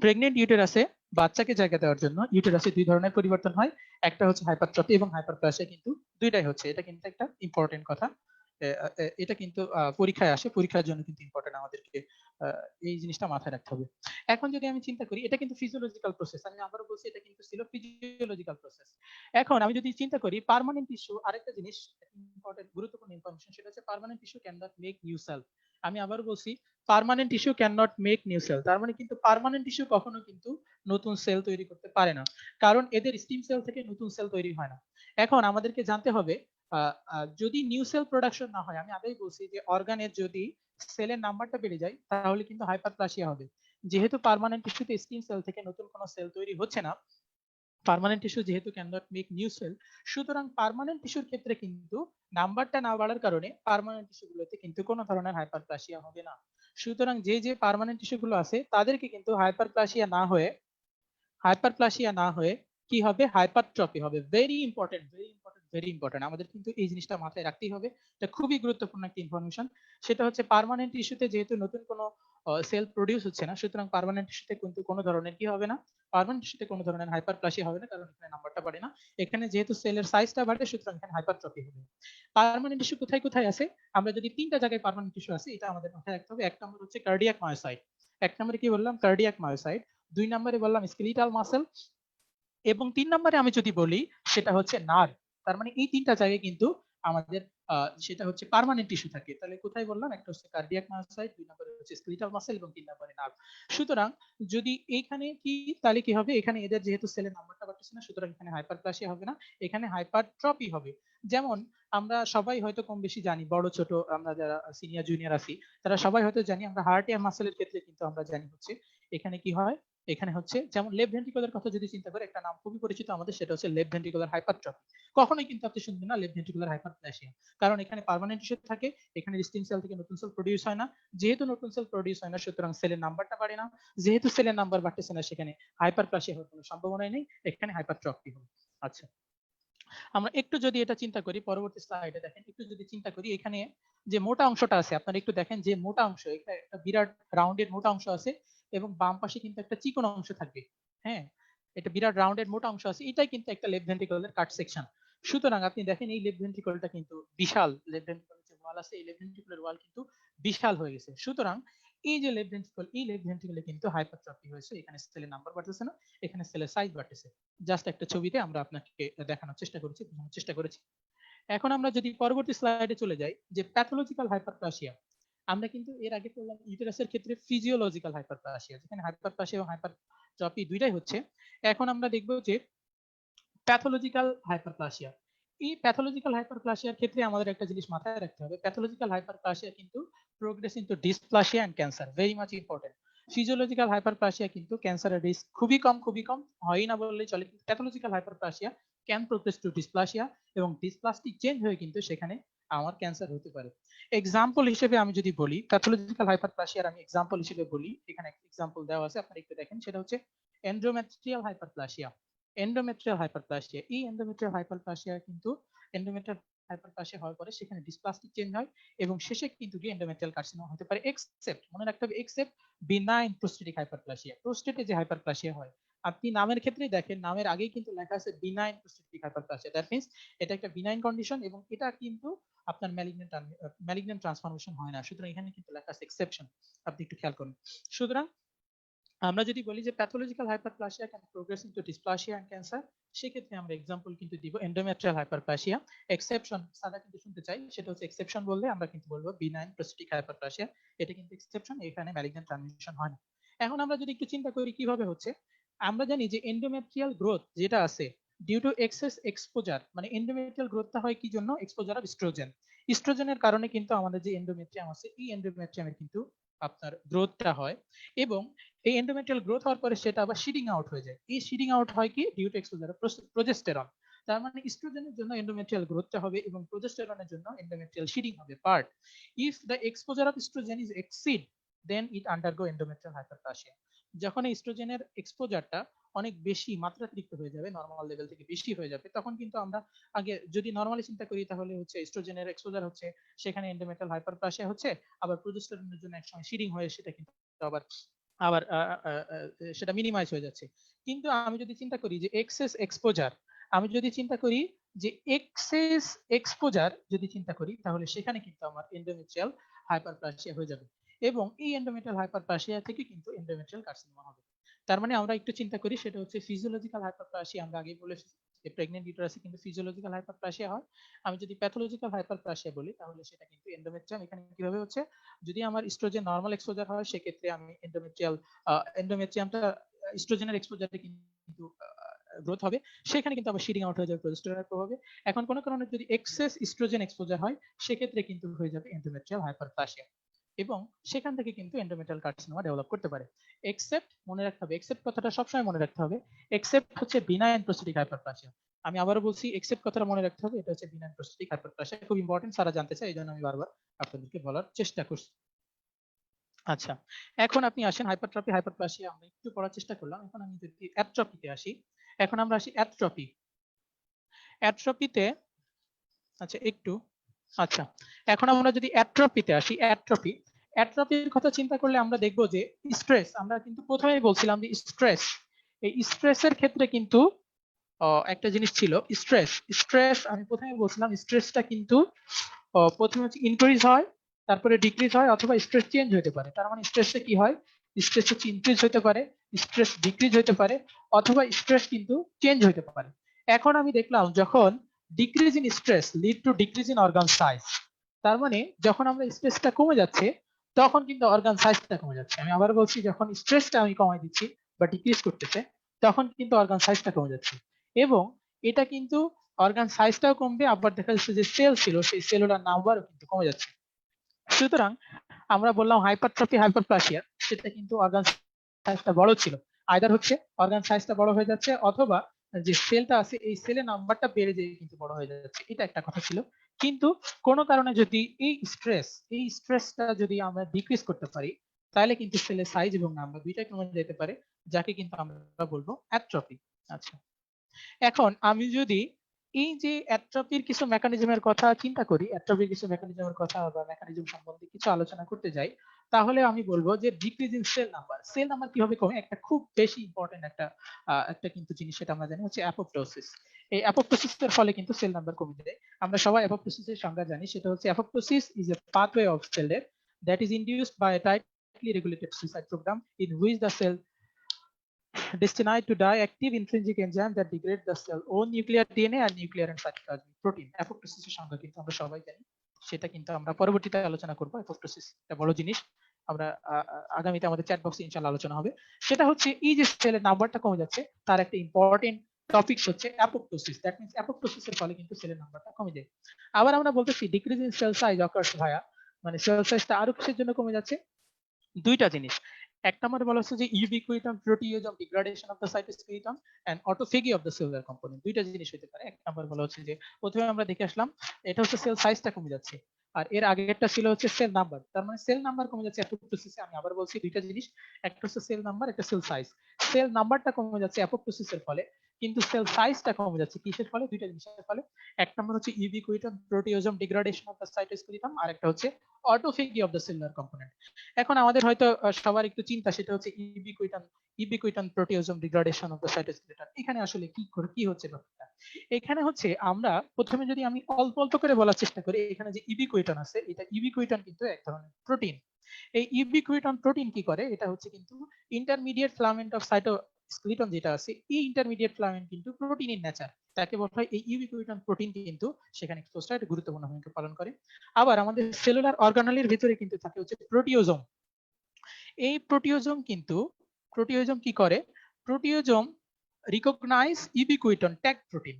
প্রেগনেন্ট ইউটেরাসে বাচ্চাকে জায়গা দেওয়ার জন্য ইউটেরাসে দুই ধরনের পরিবর্তন হয়, একটা হচ্ছে হাইপারট্রফি এবং হাইপারপ্লাসিয়া, কিন্তু দুইটাই হচ্ছে। এটা কিন্তু একটা ইম্পর্টেন্ট কথা। এটা কিন্তু পরীক্ষায় আসে, পরীক্ষার জন্য কিন্তু ইম্পর্টেন্ট, আমাদেরকে এই জিনিসটা মাথায় রাখতে হবে। এখন যদি আমি চিন্তা করি, এটা কিন্তু ফিজিওলজিক্যাল প্রসেস, আমি আবারও বলছি এটা কিন্তু ছিল ফিজিওলজিক্যাল প্রসেস। এখন আমি যদি চিন্তা করি পার্মানেন্ট টিস্যু, আরেকটা জিনিস ইম্পর্টেন্ট গুরুত্বপূর্ণ ইনফরমেশন, সেটা হচ্ছে permanent tissue can not make new cell. আমি আবারও বলছি permanent tissue can not make new cell, তার মানে কিন্তু পার্মানেন্ট টিস্যু কখনো কিন্তু নতুন সেল তৈরি করতে পারে না, কারণ এদের স্টিম সেল থেকে নতুন সেল তৈরি হয় না। এখন আমাদেরকে জানতে হবে যদি নিউ সেল প্রোডাকশন না হয়, আমি আগেই বলছি যে অর্গানের যদি সেলের নাম্বারটা বেড়ে যায় তাহলে কিন্তু হাইপারপ্লাসিয়া হবে। যেহেতু পার্মানেন্ট টিস্যুতে স্টিম সেল থেকে নতুন কোনো সেল তৈরি হচ্ছে না, পার্মানেন্ট টিস্যু যেহেতু can not make new cell, সুতরাং পার্মানেন্ট টিস্যুর ক্ষেত্রে কিন্তু নাম্বারটা না বাড়ার কারণে পার্মানেন্ট টিস্যুগুলোতে কিন্তু কোনো ধরনের হাইপারপ্লাসিয়া হবে না। সুতরাং যে যে পার্মানেন্ট টিস্যুগুলো আছে তাদেরকে কিন্তু হাইপারপ্লাসিয়া না হয়ে কি হবে, হাইপারট্রফি হবে। Very important, very important, very important, আমাদের কিন্তু এই জিনিসটা মাথায় রাখতেই হবে। এটা খুবই গুরুত্বপূর্ণ একটা ইনফরমেশন। সেটা হচ্ছে পার্মানেন্ট টিস্যুতে যেহেতু নতুন কোনো সেল প্রডিউস হচ্ছে না, সুতরাং পার্মানেন্ট টিস্যুতে কিন্তু কোনো ধরনের কি হবে না, পার্মানেন্ট টিস্যুতে কোনো ধরনের হাইপারপ্লাসিয়া হবে না, কারণ এখানে নাম্বারটা বাড়ে না। এখানে যেহেতু সেলের সাইজটা বাড়ে, সুতরাং এখানে হাইপারট্রফি হবে। পার্মানেন্ট টিস্যু কোথায় কোথায় আছে, আমরা যদি তিনটা জায়গায় পার্মানেন্ট টিস্যু আছে এটা আমাদের মাথায় রাখতে হবে। এক নম্বর হচ্ছে কার্ডিয়াক মায়োসাইট, এক নম্বরে কি বললাম, কার্ডিয়াক মায়োসাইট। দুই নম্বরে বললাম স্কেলিটাল মাসেল, এবং তিন নম্বরে আমি যদি বলি সেটা হচ্ছে নার্ভ। তার মানে এই তিনটা জায়গায় কিন্তু আমাদের সেটা হচ্ছে পার্মানেন্ট টিস্যু থাকে। তাহলে কোথায় বললাম, একটা হচ্ছে কার্ডিয়াক মায়োসাইট, দুই নম্বরে হচ্ছে স্কেলিটাল মাসেল, এবং তিন নম্বরে নার্ভ। সুতরাং যদি এইখানে কি, তাহলে কি হবে, এখানে এদের যেহেতু সেলের নাম্বারটা বাড়তেছে না, সুতরাং এখানে হাইপারপ্লাসিয়া হবে না, এখানে হাইপারট্রফি হবে। যেমন আমরা সবাই হয়তো কম বেশি জানি, বড় ছোট আমরা যারা সিনিয়র জুনিয়র আছি তারা সবাই হয়তো জানি, আমরা হার্ট এর মাসেলের ক্ষেত্রে কিন্তু আমরা জানি হচ্ছে এখানে কি হয়, এখানে হচ্ছে যেমন লেফট ভেন্ট্রিকুলার কথা যদি চিন্তা করে, একটা নাম খুবই পরিচিত আমাদের, সেটা হচ্ছে লেফট ভেন্ট্রিকুলার হাইপারট্রফি। কখনোই কিন্তু আপনি শুনবেন না লেফট ভেন্ট্রিকুলার হাইপারপ্লাসিয়া, কারণ এখানে পার্মানেন্ট টিস্যু থাকে, এখানে স্টিম সেল থেকে নতুন সেল প্রডিউস হয় না। যেহেতু নতুন সেল প্রডিউস হয় না, সুতরাং সেলের নাম্বারটা বাড়ে না। যেহেতু সেলের নাম্বার বাড়তেছে না, সেখানে হাইপারপ্লাসিয়া হওয়ার কোনো সম্ভাবনাই নেই, এখানে হাইপারট্রফি হবে। আচ্ছা, আমরা একটু যদি এটা চিন্তা করি, পরবর্তী স্লাইডে দেখেন, একটু যদি চিন্তা করি, এখানে যে মোটা অংশটা আছে, আপনারা একটু দেখেন যে মোটা অংশ, এটা একটা বিরাট রাউন্ডের মোটা অংশ আছে, এবং বাম পাশে কিন্তু একটা চিকন অংশ থাকবে। হ্যাঁ, এটা বিরাট রাউন্ডের মোটা অংশ আছে, এটাই কিন্তু একটা লেফট ভেন্ট্রিকলের কাট সেকশন। সুতরাং আপনি দেখেন এই লেফট ভেন্ট্রিকলটা কিন্তু বিশাল, লেফট ভেন্ট্রিকলের যে ওয়াল আছে, এই লেফট ভেন্ট্রিকলের ওয়াল কিন্তু বিশাল হয়ে গেছে। সুতরাং এই যে লেফট ভেন্ট্রিকল, এই লেফট ভেন্ট্রিকলে কিন্তু হাইপারট্রফি হয়েছে, এখানে সেলের নাম্বার বাড়তেছে না, এখানে সেলের সাইজ বাড়তেছে। জাস্ট একটা ছবিতে আমরা আপনাকে দেখানোর চেষ্টা করেছি, বোঝানোর চেষ্টা করেছি। এখন আমরা যদি পরবর্তী স্লাইডে চলে যাই, যে প্যাথোলজিক্যাল হাইপারপ্লাসিয়া, আমরা কিন্তু এর আগে বললাম ইউটেরাসের ক্ষেত্রে ফিজিওলজিক্যাল হাইপারপ্লাসিয়া, যেখানে হাইপারপ্লাসিয়া এবং হাইপারট্রফি দুইটাই হচ্ছে। এখন আমরা দেখব যে প্যাথোলজিক্যাল হাইপারপ্লাসিয়া, এই প্যাথোলজিক্যাল হাইপারপ্লাসিয়ার ক্ষেত্রে আমাদের একটা জিনিস মাথায় রাখতে হবে, প্যাথোলজিক্যাল হাইপারপ্লাসিয়া কিন্তু progress into dysplasia and cancer, very much important. Physiological hyperplasia কিন্তু ক্যান্সারের রিস্ক খুবই কম, খুবই কম, হয় না বললেই চলে। Pathological hyperplasia can progress to dysplasia, এবং ডিসপ্লাস্টিক চেঞ্জ হয়ে কিন্তু সেখানে আমার ক্যান্সার হতে পারে। এক্সাম্পল হিসেবে আমি যদি বলি, প্যাথোলজিক্যাল হাইপারপ্লাসিয়ার আমি এক্সাম্পল হিসেবে বলি, এখানে একটা এক্সাম্পল দেওয়া আছে, আপনারা একটু দেখেন, সেটা হচ্ছে এন্ডোমেট্রিয়াল হাইপারপ্লাসিয়া। এন্ডোমেট্রিয়াল হাইপারপ্লাসিয়া, এই এন্ডোমেট্রিয়াল হাইপারপ্লাসিয়া কিন্তু এন্ডোমেট্রিয়াল হাইপারপ্লাসিয়া হওয়ার পরে সেখানে ডিসপ্লাস্টিক চেঞ্জ হয়, এবং শেষে কিন্তু এন্ডোমেট্রিয়াল কার্সিনোমা হতে পারে, এক্সেপ্ট, মনে রাখতে হবে, এক্সেপ্ট বিনাইন প্রোস্টেটিক হাইপারপ্লাসিয়া। প্রোস্টেটে যে হাইপারপ্লাসিয়া হয়, আপনি নামের ক্ষেত্রেই দেখেন, নামের আগেই কিন্তু লেখা আছে benign prostatic hyperplasia, that means এটা একটা বিনাইন কন্ডিশন, এবং এটা কিন্তু আপনার ম্যালিগন্যান্ট ট্রান্সফরমেশন হয় না। সুতরাং এখানে কিন্তু লেখা আছে এক্সেপশন, আপনি একটু খেয়াল করুন। সুতরাং আমরা যদি বলি যে pathological hyperplasia can progress into dysplasia and cancer, সেক্ষেত্রে আমরা এক্সাম্পল কিন্তু দিব এন্ডোমেট্রিয়াল হাইপারপ্লাসিয়া। এক্সেপশন সাদা কিন্তু শুনতে চাই, সেটা হচ্ছে এক্সেপশন বললে আমরা কিন্তু বলবো বিনাইন প্রোস্টেটিক হাইপারপ্লাসিয়া, এটা কিন্তু এক্সেপশন, এখানে ম্যালিগন্যান্ট ট্রান্সমিশন হয় না। এখন আমরা যদি একটু চিন্তা করি কিভাবে হচ্ছে, আমরা জানি যে এন্ডোমেট্রিয়াল গ্রোথ যেটা আছে ডিউ টু এক্সেস এক্সপোজার, মানে এন্ডোমেট্রিয়াল গ্রোথটা হয় কি জন্য, এক্সপোজার অফ ইস্ট্রোজেন। ইস্ট্রোজেনের কারণে কিন্তু আমাদের যে এন্ডোমেট্রিয়াম আছে, এই এন্ডোমেট্রিয়ামের কিন্তু আপনার গ্রোথটা হয়, এবং এই এন্ডোমেট্রিয়াল গ্রোথ হওয়ার পরে সেটা আবার শিডিং আউট হয়ে যায়। এই শিডিং আউট হয় কি, due to exposure of progesterone. তার মানে ইস্ট্রোজেনের জন্য এন্ডোমেট্রিয়াল গ্রোথটা হবে, এবং প্রোজেস্টেরনের জন্য এন্ডোমেট্রিয়াল শিডিং হবে। But if the exposure of oestrogen is exceed, then it undergo endometrial hyperplasia. যখন ইস্ট্রোজেনের এক্সপোজারটা অনেক বেশি, মাত্রাতিরিক্ত হয়ে যাবে, নর্মাল লেভেল থেকে বেশি হয়ে যাবে, তখন কিন্তু আমরা আগে যদি নর্মালি চিন্তা করি, তাহলে হচ্ছে ইস্ট্রোজেনের এক্সপোজার হচ্ছে, সেখানে এন্ডোমেট্রিয়াল হাইপারপ্লাসিয়া হচ্ছে, আবার প্রোজেস্টেরনের জন্য একসময় শিডিং হয়ে সেটা কিন্তু আবার আবার সেটা মিনিমাইজ হয়ে যাচ্ছে। কিন্তু আমি যদি চিন্তা করি যে এক্সেস এক্সপোজার, আমি যদি চিন্তা করি যে এক্সেস এক্সপোজার যদি চিন্তা করি, তাহলে সেখানে কিন্তু আমার এন্ডোমেট্রিয়াল হাইপারপ্লাসিয়া হয়ে যাবে এবং এই এন্ডোমেট্রিয়াল হাইপারপ্লাসিয়া থেকে কিন্তু এন্ডোমেট্রিয়াল কার্সিনোমা হবে। তার মানে আমরা একটু চিন্তা করি, সেটা হচ্ছে ফিজিওলজিক্যাল হাইপারপ্লাসিয়া। আমরা আগে বলেছি যে প্রেগন্যান্ট ইউটারাসে কিন্তু ফিজিওলজিক্যাল হাইপারপ্লাসিয়া হয়। আমি যদি প্যাথোলজিক্যাল হাইপারপ্লাসিয়া বলি, তাহলে সেটা কিন্তু এন্ডোমেট্রিয়াম। এখানে কিভাবে হচ্ছে, যদি আমার ইস্ট্রোজেন নরমাল এক্সপোজার হয়, সেক্ষেত্রে আমি এন্ডোমেট্রিয়ামটা ইস্ট্রোজেনের এক্সপোজারে কিন্তু গ্রোথ হবে, সেখানে কিন্তু আবার শিডিং আউট হয়ে যাবে প্রজেস্টেরনের প্রভাবে। এখন কোনো কারণে যদি এক্সেস ইস্ট্রোজেন এক্সপোজার হয়, সেক্ষেত্রে কিন্তু হয়ে যাবে এন্ডোমেট্রিয়াল হাইপারপ্লাসিয়া এবং সেখান থেকে কিন্তু এন্ডোমেট্রিয়াল কার্সিনোমা ডেভেলপ করতে পারে। এক্সেপ্ট, মনে রাখতে হবে, এক্সেপ্ট কথাটা সবসময় মনে রাখতে হবে, এক্সেপ্ট হচ্ছে বিনাইন প্রোস্টেটিক হাইপারপ্লাসিয়া। আমি আবারও বলছি, এক্সেপ্ট কথাটা মনে রাখতে হবে, এটা হচ্ছে বিনাইন প্রোস্টেটিক হাইপারপ্লাসিয়া। খুব ইম্পর্টেন্ট, সারা জানতে চাই, এই জন্য আমি বারবার আপনাদেরকে বলার চেষ্টা করছি। আচ্ছা, এখন আপনি আসেন হাইপারট্রফি হাইপারপ্লাসিয়া আমরা একটু পড়ার চেষ্টা করলাম। এখন আমি যদি অ্যাট্রফিতে আসি, এখন আমরা আসি অ্যাট্রফি। অ্যাট্রফিতে আচ্ছা একটু আচ্ছা এখন আমরা যদি অ্যাট্রফিতে আসি, অ্যাট্রফির কথা চিন্তা করলে আমরা দেখব যে স্ট্রেস, আমরা কিন্তু প্রথমেই বলছিলাম যে স্ট্রেস, এই স্ট্রেসের ক্ষেত্রে কিন্তু একটা জিনিস ছিল স্ট্রেস। স্ট্রেস আমি প্রথমে বলছিলাম, স্ট্রেসটা কিন্তু প্রথমে হচ্ছে ইনক্রিজ হয়, তারপরে ডিক্রিজ হয়, অথবা স্ট্রেস চেঞ্জ হতে পারে। তার মানে স্ট্রেসে কি হয়, স্ট্রেস হচ্ছে ইনক্রিজ হতে পারে, স্ট্রেস ডিক্রিজ হতে পারে, অথবা স্ট্রেস কিন্তু চেঞ্জ হতে পারে। এখন আমি দেখলাম যখন decrease in stress lead to decrease in organ size, তার মানে যখন আমরা স্ট্রেসটা কমে যাচ্ছে, তখন কিন্তু অর্গান সাইজটা কমে যাচ্ছে। আমি আবার বলছি, যখন স্ট্রেসটা আমি কমাই দিচ্ছি বা ডিক্রিজ করতেছে, তখন কিন্তু অর্গান সাইজটা কমে যাচ্ছে এবং এটা কিন্তু অর্গান সাইজটাও কমবে, আবার দেখা যাচ্ছে যে সেল ছিল, সেই সেলুলার নাম্বারও কিন্তু কমে যাচ্ছে। সুতরাং আমরা বললাম হাইপারট্রফি হাইপারপ্লাসিয়া, সেটা কিন্তু অর্গান সাইজটা বড় ছিল, আইদার হচ্ছে অর্গান সাইজটা বড় হয়ে যাচ্ছে, অথবা যে সেলটা আছে এই সেলের নাম্বারটা বেড়ে যেয়ে কিন্তু বড় হয়ে যাচ্ছে, এটা একটা কথা ছিল। কিন্তু কোনো কারণে যদি এই স্ট্রেসটা যদি আমরা ডিক্রিজ করতে পারি, তাহলে কিন্তু সেলের সাইজ এবং নাম্বার দুইটাই কমে যেতে পারে, যাকে কিন্তু আমরা বলবো অ্যাট্রফি। আচ্ছা, এখন আমি যদি এই যে অ্যাট্রফির কিছু মেকানিজমের কথা চিন্তা করি, অ্যাট্রফির কিছু মেকানিজমের কথা বা মেকানিজম সম্বন্ধে কিছু আলোচনা করতে যাই, তাহলে আমি বলবো যে ডিক্রিজ ইন সেল নাম্বার কিভাবে কমে, একটা খুব বেশি ইম্পর্টেন্ট একটা কিন্তু জিনিস, সেটা আমরা জানি হচ্ছে অ্যাপোপ্টোসিস। এই অ্যাপোপ্টোসিসের ফলে কিন্তু সেল নাম্বার কমে যায়। আমরা সবাই অ্যাপোপ্টোসিসের সংজ্ঞা জানি, সেটা হচ্ছে apoptosis is a pathway of cell death that is induced by a tightly regulated suicide program in which the cell destined to die active intrinsic enzyme that degrade the cell own nuclear DNA and nuclear and cytoplasmic protein। অ্যাপোপ্টোসিসের সংজ্ঞা কিন্তু আমরা সবাই জানি, সেটা কিন্তু আমরা পরবর্তীতে আলোচনা করব। অ্যাপোপ্টোসিস একটা বড় জিনিস, আমরা আগামীতে আমাদের চ্যাট বক্সে ইনশাআল্লাহ আলোচনা হবে। সেটা হচ্ছে এই যে সেলের নাম্বারটা কমে যাচ্ছে, তার একটা ইম্পর্টেন্ট টপিকস হচ্ছে অ্যাপোপ্টোসিস। দ্যাট মিন্স অ্যাপোপ্টোসিসের ফলে কিন্তু সেলের নাম্বারটা কমে যায়। আবার আমরা বলতেছি decrease in cell size occurs via, মানে সেল সাইজটা আরো কিসের জন্য কমে যাচ্ছে, দুইটা জিনিস। এক নম্বরে বলা হচ্ছে যে ubiquitin proteasome degradation of the cytoskeleton and autophagy of the cellular component, দুইটা জিনিস হতে পারে। এক নম্বর বলা হচ্ছে যে প্রথমে আমরা দেখে আসলাম, এটা হচ্ছে সেল সাইজটা কমে যাচ্ছে, আর এর আগেরটা ছিল হচ্ছে সেল নাম্বার। তার মানে সেল নাম্বার কমে যাচ্ছে অ্যাপোপ্টোসিসে। আমি আবার বলছি, দুইটা জিনিস, একটা হচ্ছে সেল নাম্বার, একটা সেল সাইজ। সেল নাম্বারটা কমে যাচ্ছে অ্যাপোপ্টোসিসের ফলে, কিন্তু সেল সাইজটা কমে যাচ্ছে কিসের ফলে, দুইটা জিনিসের ফলে। এক নম্বর হচ্ছে ইউবিকুইটাম proteasome degradation of the cytoskeleton, আর একটা হচ্ছে autophagy of the cellular component. এখন আমাদের হয়তো সবার একটু চিন্তা, সেটা হচ্ছে ইউবিকুইটান প্রোটিওজম ডিগ্রেডেশন অফ দ্য সাইটোস্কেলেটন। এখানে আসলে কি হচ্ছে ব্যাপারটা, এখানে হচ্ছে আমরা প্রথমে যদি আমি অল্প অল্প করে বলার চেষ্টা করি, এখানে যে ইউবিকুইটান আছে, এটা ইউবিকুইটান কিন্তু এক ধরনের প্রোটিন। এই ইউবিকুইটান প্রোটিন কি করে, এটা হচ্ছে কিন্তু ইন্টারমিডিয়েট ফিলামেন্ট অফ সাইটোস্কেলিটন যেটা আছে, এই ইন্টারমিডিয়েট ফিলামেন্ট কিন্তু প্রোটিন ইন নেচার, তাকে বলা হয় এই ইউবিকুইটান প্রোটিন কিন্তু সেখানে এক্সপোজটা একটা গুরুত্বপূর্ণ ভূমিকা পালন করে। আবার আমাদের সেলুলার অর্গানালির ভিতরে কিন্তু থাকে হচ্ছে প্রোটিওজোম। এই প্রোটিওজোম কি করে, proteasome recognize ubiquitin tag protein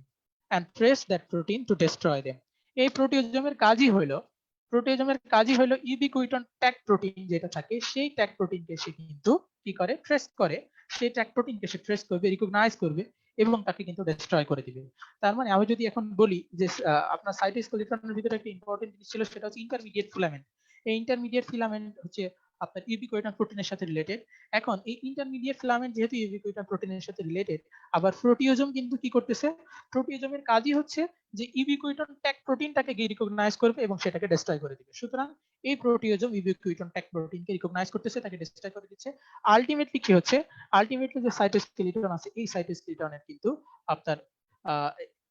and trace that protein to destroy them. এই প্রোটিওজোমের কাজই হলো ইউবিকুইটন ট্যাগ প্রোটিন যেটা থাকে, সেই ট্যাগ প্রোটিনকে সে কিন্তু কি করে, ট্রেস করে। সেই ট্যাগ প্রোটিনকে সে ট্রেস করবে, রিকগনাইজ করবে এবং তাকে কিন্তু ডিস্ট্রয় করে দিবে। তার মানে আমি যদি এখন বলি যে আপনার সাইটোস্কেলিটনের ভিতরে একটা ইম্পর্টেন্ট জিনিস ছিল, সেটা হচ্ছে ইন্টারমিডিয়েট ফিলামেন্ট। এই ইন্টারমিডিয়েট ফিলামেন্ট হচ্ছে আপনার ইউবিকুইটান প্রোটিনের সাথে রিলেটেড। এখন এই ইন্টারমিডিয়েট ফিলামেন্ট যেহেতু ইউবিকুইটান প্রোটিনের সাথে রিলেটেড, আবার প্রোটিওজোম কিন্তু কি করতেছে, প্রোটিওজোমের কাজই হচ্ছে যে ইউবিকুইটান ট্যাগ প্রোটিনটাকে রিকগনাইজ করবে এবং সেটাকে ডিস্ট্রয় করে দিবে। সুতরাং এই প্রোটিওজোম ইউবিকুইটান ট্যাগ প্রোটিনকে রিকগনাইজ করতেছে, তাকে ডিস্ট্রয় করে দিচ্ছে। আলটিমেটলি কি হচ্ছে, আলটিমেটলি যে সাইটোস্কেলিটন আছে এই সাইটোস্কেলিটনের কিন্তু আপনার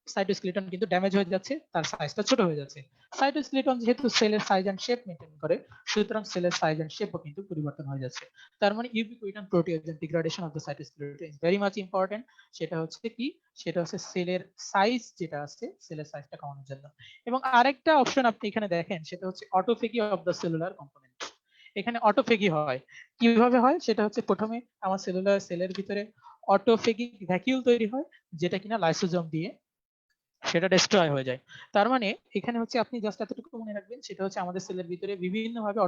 সাইটোস্কেলিটন কিন্তু ড্যামেজ হয়ে যাচ্ছে, তার সাইজটা ছোট হয়ে যাচ্ছে। সাইটোস্কেলিটন যেহেতু সেলের সাইজ এন্ড শেপ মেইনটেইন করে, সুতরাং সেলের সাইজ এন্ড শেপও কিন্তু পরিবর্তন হয়ে যাচ্ছে। তার মানে ubiquitin proteasome degradation of the cytoskeleton is very much important. সেটা হচ্ছে কি, সেটা হচ্ছে সেলের সাইজ যেটা আছে, সেলের সাইজটা কমানোর জন্য। এবং আরেকটা অপশন আপনি এখানে দেখেন, সেটা হচ্ছে autophagy of the cellular component. এখানে অটোফেগি হয়, কিভাবে হয় সেটা হচ্ছে, প্রথমে আমার সেলুলার সেলের ভিতরে অটোফেগিক ভ্যাকিউল তৈরি হয়, যেটা কিনা লাইসোজোম দিয়ে সেটা ডিস্ট্রয় হয়ে যায়। তার মানে এখানে হচ্ছে আপনি জাস্ট এতটুকু মনে রাখবেন, সেটা হচ্ছে আমাদের সেলের ভিতরে বিভিন্ন ভাবে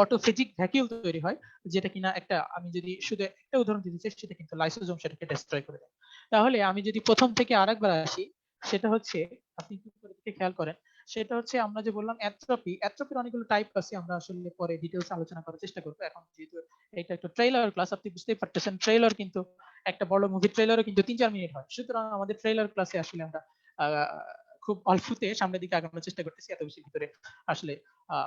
অটোফেজিক ভ্যাকিউল তৈরি হয়, যেটা কিনা একটা, আমি যদি শুধু একটা উদাহরণ দিতে চাই, সেটা কিন্তু লাইসোজোম সেটাকে ডিস্ট্রয় করে দেয়। তাহলে আমি যদি প্রথম থেকে আরেকবার আসি, সেটা হচ্ছে, আপনি কি করে দিকে খেয়াল করেন, সেটা হচ্ছে আমরা যে বললাম অ্যাট্রপির অনেকগুলো টাইপ আছে, আমরা আসলে পরে ডিটেইলস আলোচনা করার চেষ্টা করবো। এখন যেহেতু এটা একটা ট্রেইলার ক্লাস, আপনি বুঝতেই পারতেছেন ট্রেইলার কিন্তু, একটা বড় মুভি ট্রেলারও কিন্তু 3-4 মিনিট হয়। সুতরাং আমাদের ট্রেলার ক্লাসে আসলে আমরা খুব অল্পতে সামনের দিকে আগানোর চেষ্টা করতেছি, এত বেশি ভিতরে আসলে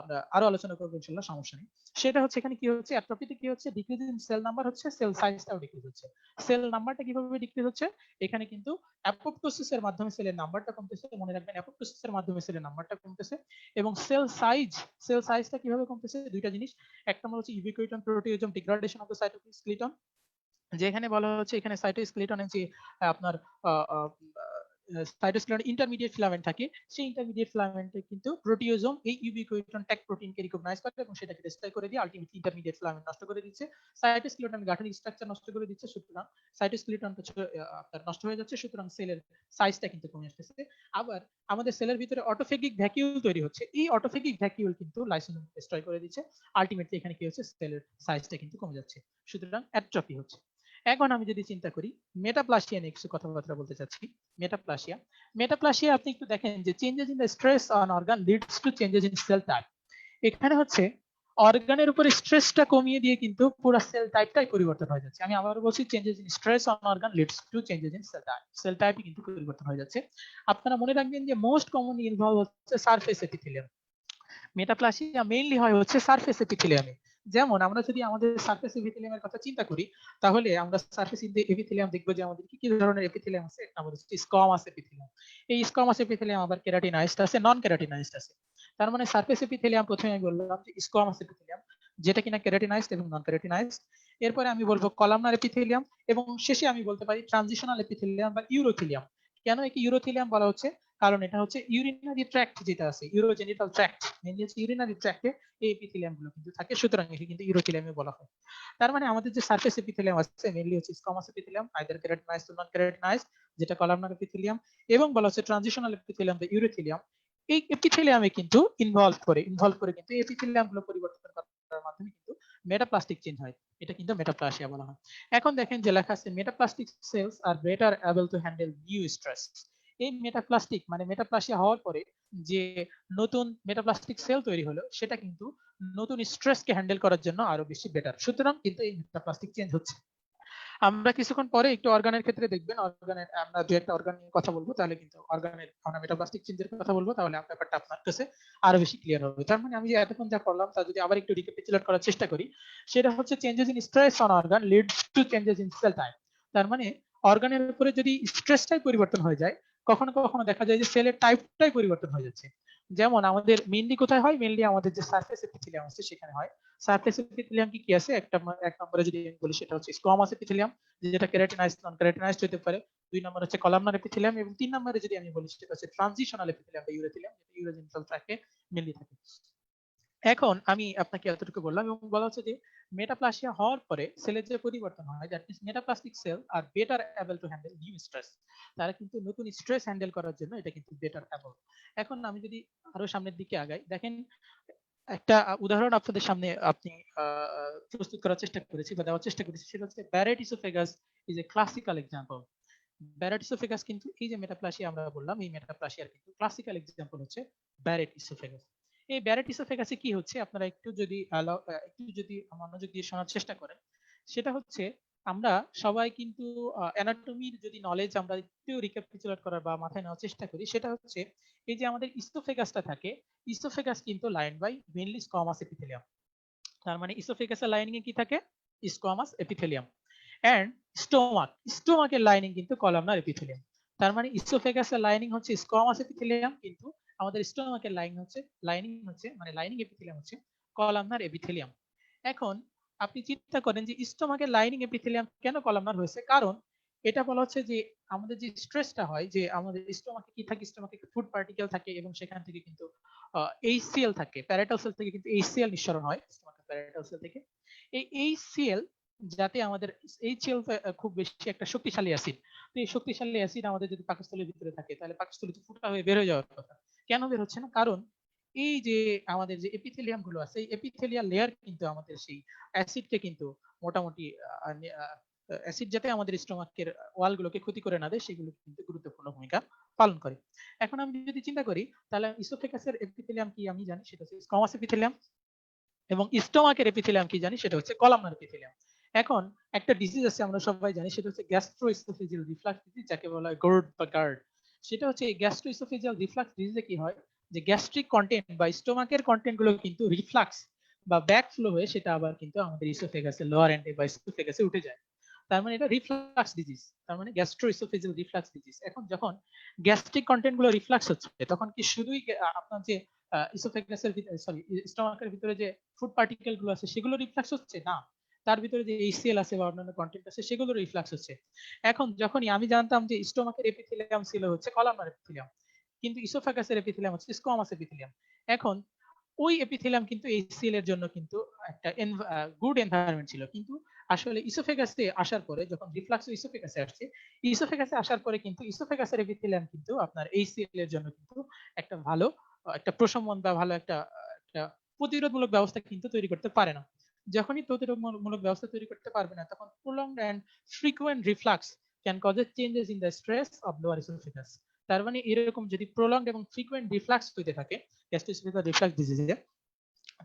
আমরা আরো আলোচনা করবো ইনশাআল্লাহ, সমস্যা নেই। সেটা হচ্ছে এখানে কি হচ্ছে, অ্যাট্রপিতে কি হচ্ছে, ডিক্রিজ ইন সেল নাম্বার হচ্ছে, সেল সাইজটাও ডিক্রিজ হচ্ছে। সেল নাম্বারটা কিভাবে ডিক্রিজ হচ্ছে, এখানে কিন্তু অ্যাপোপ্টোসিসের মাধ্যমে সেলের নাম্বারটা কমতেছে, মনে রাখবেন অ্যাপোপ্টোসিসের মাধ্যমে সেলের নাম্বারটা কমতেছে। এবং সেল সাইজটা কিভাবে কমতেছে, দুইটা জিনিস। এক নম্বর হচ্ছে ইউবিকুইটান প্রোটিওজোম ডিগ্রেডেশন অফ দ্য সাইটোস্কেলিটন, যেখানে বলা হচ্ছে এখানে সাইটোস্কেলিটনের যে আপনার সাইটোস্কেলিটন ইন্টারমিডিয়েট ফিলামেন্ট থাকে, সেই ইন্টারমিডিয়েট ফিলামেন্টে কিন্তু প্রোটিওজোম এই ইউবিকুইটান ট্যাগ প্রোটিনকে রিকগনাইজ করে এবং সেটাকে ডিস্ট্রয় করে দিয়ে আলটিমেটলি ইন্টারমিডিয়েট ফিলামেন্ট নষ্ট করে দিচ্ছে, সাইটোস্কেলিটন গাঠনিক স্ট্রাকচার নষ্ট করে দিচ্ছে। সুতরাং সাইটোস্কেলিটনটা আপনার নষ্ট হয়ে যাচ্ছে, সুতরাং সেলের সাইজটা কিন্তু কমে আসতেছে। আবার আমাদের সেলের ভিতরে অটোফেগিক ভ্যাকিউল তৈরি হচ্ছে, এই অটোফেগিক ভ্যাকিউল কিন্তু লাইসোজোম ডিস্ট্রয় করে দিচ্ছে। আলটিমেটলি এখানে কি হচ্ছে, সেলের সাইজটা কিন্তু কমে যাচ্ছে, সুতরাং অ্যাট্রফি হচ্ছে। এখন আমি যদি চিন্তা করি মেটাপ্লাসিয়া নিয়ে কিছু কথাবার্তা বলতে চাচ্ছি। মেটাপ্লাসিয়া আপনি একটু দেখেন যে changes in the stress on organ leads to changes in cell type. এখানে হচ্ছে অর্গানের উপরে স্ট্রেসটা কমিয়ে দিয়ে কিন্তু পুরো সেল টাইপটাই পরিবর্তন হয়ে যাচ্ছে। আমি আবারও বলছি, changes in stress on organ leads to changes in cell type, cell টাইপই কিন্তু পরিবর্তন হয়ে যাচ্ছে। আপনারা মনে রাখবেন যে মোস্ট কমনলি ইনভলভ হচ্ছে সারফেস এপিথেলিয়াম। মেটাপ্লাসিয়া মেইনলি হয় হচ্ছে সারফেস এপিথেলিয়ামে। যেমন আমরা যদি আমাদের সারফেস এপিথেলিয়ামের কথা চিন্তা করি, তাহলে আমরা সারফেস এপিথেলিয়াম দেখবো যে আমাদের কি কি ধরনের এপিথেলিয়াম আছে। একটা আমাদের হচ্ছে স্কোয়ামাস এপিথেলিয়াম। এই স্কোয়ামাস এপিথেলিয়াম আবার কেরাটিনাইজড আছে, নন কেরাটিনাইজড আছে। তার মানে সারফেস এপিথেলিয়াম প্রথমে আমি বললাম যে স্কোয়ামাস এপিথেলিয়াম, যেটা কিনা কেরাটিনাইজড এবং নন কেরাটিনাইজড। এরপরে আমি বলবো কলামনার এপিথেলিয়াম, এবং শেষে আমি বলতে পারি ট্রানজিশনাল এপিথেলিয়াম বা ইউরোথেলিয়াম। কেন একে ইউরোথেলিয়াম বলা হচ্ছে, কারণ এটা হচ্ছে ইউরিনারি ট্র্যাক্ট যেটা আছে, ইউরোজেনিটাল ট্র্যাক্ট, মেইনলি হচ্ছে ইউরিনারি ট্র্যাক্টে এই এপিথেলিয়াম গুলো কিন্তু থাকে, সুতরাং একে কিন্তু ইউরোথেলিয়ামে বলা হয়। তার মানে আমাদের যে সারফেস এপিথেলিয়াম আছে মেইনলি হচ্ছে squamous epithelium, either keratinised or non keratinised, যেটা কলামনার এপিথেলিয়াম, এবং বলা হচ্ছে ট্রানজিশনাল এপিথেলিয়াম বা ইউরোথেলিয়াম। এই এপিথেলিয়ামে কিন্তু ইনভলভ করে কিন্তু এপিথেলিয়াম গুলো পরিবর্তন করার মাধ্যমে কিন্তু মেটাপ্লাস্টিক চেঞ্জ হয়, এটা কিন্তু মেটাপ্লাসিয়া বলা হয়। এখন দেখেন যে লেখা আছে metaplastic cells are better able to handle new stress. এই মেটাপ্লাস্টিক মানে মেটাপ্লাসিয়া হওয়ার পরে যে নতুন মেটাপ্লাস্টিক সেল তৈরি হলো, সেটা কিন্তু নতুন স্ট্রেসকে হ্যান্ডেল করার জন্য আরো বেশি বেটার। সুতরাং কিন্তু এই মেটাপ্লাস্টিক চেঞ্জ হচ্ছে। আমরা কিছুক্ষণ পরে একটু অর্গানের ক্ষেত্রে দেখবেন, অর্গানের আমরা দু একটা অর্গান নিয়ে কথা বলবো, তাহলে কিন্তু অর্গানের আমরা মেটাপ্লাস্টিক চেঞ্জের কথা বলবো, তাহলে ব্যাপারটা আপনার কাছে আরো বেশি ক্লিয়ার হবে। তার মানে আমি যে এতক্ষণ যা করলাম তা যদি আবার একটু রিক্যাপিচুলেট করার চেষ্টা করি, সেটা হচ্ছে changes in stress on organ leads to changes in cell type. তার মানে অর্গানের উপরে যদি স্ট্রেসটাই পরিবর্তন হয়ে যায়, কখনো কখনো দেখা যায় যে সেলের টাইপটাই পরিবর্তন হয়ে যাচ্ছে। যেমন আমাদের মেইনলি কোথায় হয়, মেইনলি আমাদের যে সারফেস এপিথেলিয়াম আছে সেখানে হয়। সারফেস এপিথেলিয়াম কি কি আছে, এক নম্বরে যদি আমি বলি সেটা হচ্ছে স্কোয়ামাস এপিথেলিয়াম, যেটা কেরাটিনাইজড নন কেরাটিনাইজড হতে পারে। দুই নম্বর হচ্ছে কলামনার এপিথেলিয়াম, এবং তিন নম্বরে যদি আমি বলি সেটা হচ্ছে ট্রানজিশনাল এপিথেলিয়াম বা ইউরেথেলিয়াম, যেটা ইউরোজেনিটাল ট্র্যাক্টে মেইনলি থাকে। এখন আমি আপনাকে এতটুকু বললাম, এবং বলা হচ্ছে যে মেটাপ্লাসিয়া হওয়ার পরে সেলের যে পরিবর্তন হয়, that means metaplastic cell are better able to handle new stress. তারা কিন্তু নতুন স্ট্রেস হ্যান্ডেল করার জন্য এটা কিন্তু বেটার এবল। এখন আমি যদি আরো সামনের দিকে আগাই, দেখেন একটা উদাহরণ আপনাদের সামনে আপনি প্রস্তুত করার চেষ্টা করেছি বা দেওয়ার চেষ্টা করেছি, সেটা হচ্ছে Barrett oesophagus is a classical example. Barrett oesophagus কিন্তু এই যে মেটাপ্লাসিয়া আমরা বললাম, এই মেটাপ্লাসিয়ার কিন্তু ক্লাসিক্যাল এক্সাম্পল হচ্ছে ব্যারেট ইসোফেগাস। এই ব্যারেট ইসোফেগাসে কি হচ্ছে আপনারা একটু যদি মনোযোগ দিয়ে শোনার চেষ্টা করেন, সেটা হচ্ছে আমরা সবাই কিন্তু অ্যানাটমির যদি নলেজ আমরা একটু রিক্যাপিচুলেট করার বা মাথায় নেওয়ার চেষ্টা করি, সেটা হচ্ছে এই যে আমাদের ইসোফেগাসটা থাকে, ইসোফেগাস কিন্তু line by mainly squamous epithelium. তার মানে ইসোফেগাসের লাইনিং এ কি থাকে? Squamous epithelium. এন্ড স্টোমাকের লাইনিং কিন্তু কলামনার এপিথেলিয়াম। তার মানে ইসোফেগাসের লাইনিং হচ্ছে স্কোয়ামাস এপিথেলিয়াম, কিন্তু আমাদের স্টোমাকের লাইনিং এপিথেলিয়াম হচ্ছে কলামনার এপিথেলিয়াম। এখন আপনি চিন্তা করেন যে স্টোমাকের লাইনিং এপিথেলিয়াম কেন কলামনার হয়েছে? কারণ এটা বলা হচ্ছে যে আমাদের যে স্ট্রেসটা হয়, যে আমাদের স্টোমাকে কি থাকে, স্টোমাকে ফুড পার্টিকেল থাকে এবং সেখান থেকে কিন্তু এইচসিএল থাকে, প্যারাটাল সেল থেকে কিন্তু এইচসিএল নিঃসরণ হয় স্টোমাকের প্যারাটাল সেল থেকে। এই এইচসিএল, যাতে আমাদের এইচসিএল খুব বেশি একটা শক্তিশালী অ্যাসিড, তো এই শক্তিশালী অ্যাসিড আমাদের যদি পাকস্থলীর ভিতরে থাকে, তাহলে পাকস্থলী ফুটা হয়ে বের হয়ে যাওয়ার কথা। কেন বের হচ্ছে না? কারণ এই যে আমাদের যে এপিথেলিয়াম গুলো আছে, এই এপিথেলিয়াল লেয়ার কিন্তু আমাদের সেই অ্যাসিডকে কিন্তু মোটামুটি অ্যাসিড যাতে আমাদের স্টোমাকের ওয়াল গুলোকে ক্ষতি করে না দেয়, সেগুলো কিন্তু গুরুত্বপূর্ণ ভূমিকা পালন করে। এখন আমি যদি চিন্তা করি, তাহলে ইসোফেগাসের এপিথেলিয়াম কি আমি জানি, সেটা হচ্ছে স্কোয়ামাস এপিথেলিয়াম, এবং স্টোমাকের এপিথেলিয়াম কি জানি, সেটা হচ্ছে কলামনার এপিথেলিয়াম। এখন একটা ডিজিজ আছে আমরা সবাই জানি, সেটা হচ্ছে গ্যাস্ট্রোইসোফেজিয়াল রিফ্লাক্স ডিজিজ, যাকে বলা হয় গোর্ড বা গার্ড। সেটা হচ্ছে এই গ্যাস্ট্রোইসোফেজিয়াল রিফ্লাক্স ডিজিজে কি হয়, যে গ্যাস্ট্রিক কন্টেন্ট বা স্টোমাকের কন্টেন্ট গুলো কিন্তু রিফ্লাক্স বা ব্যাক ফ্লো হয়ে সেটা আবার কিন্তু আমাদের ইসোফেগাসের লোয়ার এন্ডে বা ইসোফেগাসে উঠে যায়। তার মানে এটা রিফ্লাক্স ডিজিজ, তার মানে গ্যাস্ট্রোইসোফেজিয়াল রিফ্লাক্স ডিজিজ। এখন যখন গ্যাস্ট্রিক কন্টেন্ট গুলো রিফ্লাক্স হচ্ছে, তখন কি শুধুই আপনার যে ইসোফেগাসের ভিতরে, সরি, স্টোমাকের ভিতরে যে ফুড পার্টিকেল গুলো আছে সেগুলো রিফ্লাক্স হচ্ছে না, তার ভিতরে যে এইচসিএল আছে বা অন্যান্য কন্টেন্ট আছে সেগুলো রিফ্লাক্স হচ্ছে। এখন যখনই আমি জানতাম যে স্টোমাকের এপিথেলিয়াম ছিল হচ্ছে কলামনার এপিথেলিয়াম, কিন্তু ইসোফেগাসের এপিথেলিয়াম হচ্ছে স্কোয়ামাস এপিথেলিয়াম। এখন ওই এপিথেলিয়াম কিন্তু এইচসিএল এর জন্য কিন্তু একটা গুড এনভায়রনমেন্ট ছিল, কিন্তু আসলে ইসোফেগাসে আসার পরে, যখন রিফ্লাক্স ইসোফেগাসে আসছে, ইসোফেগাসে আসার পরে কিন্তু ইসোফেগাসের এপিথেলিয়াম কিন্তু আপনার এইচসিএল এর জন্য কিন্তু একটা ভালো একটা প্রশমন বা ভালো একটা প্রতিরোধমূলক ব্যবস্থা কিন্তু তৈরি করতে পারে না। যখনই প্রতিরোধমূলক ব্যবস্থা তৈরি করতে পারবে না, তখন prolonged and frequent reflux can cause changes in the stress of lower esophagus। তার মানে এরকম যদি prolonged এবং frequent reflux হইতে থাকে গ্যাস্ট্রোএসোফেজিয়াল রিফ্লাক্স ডিজিজে,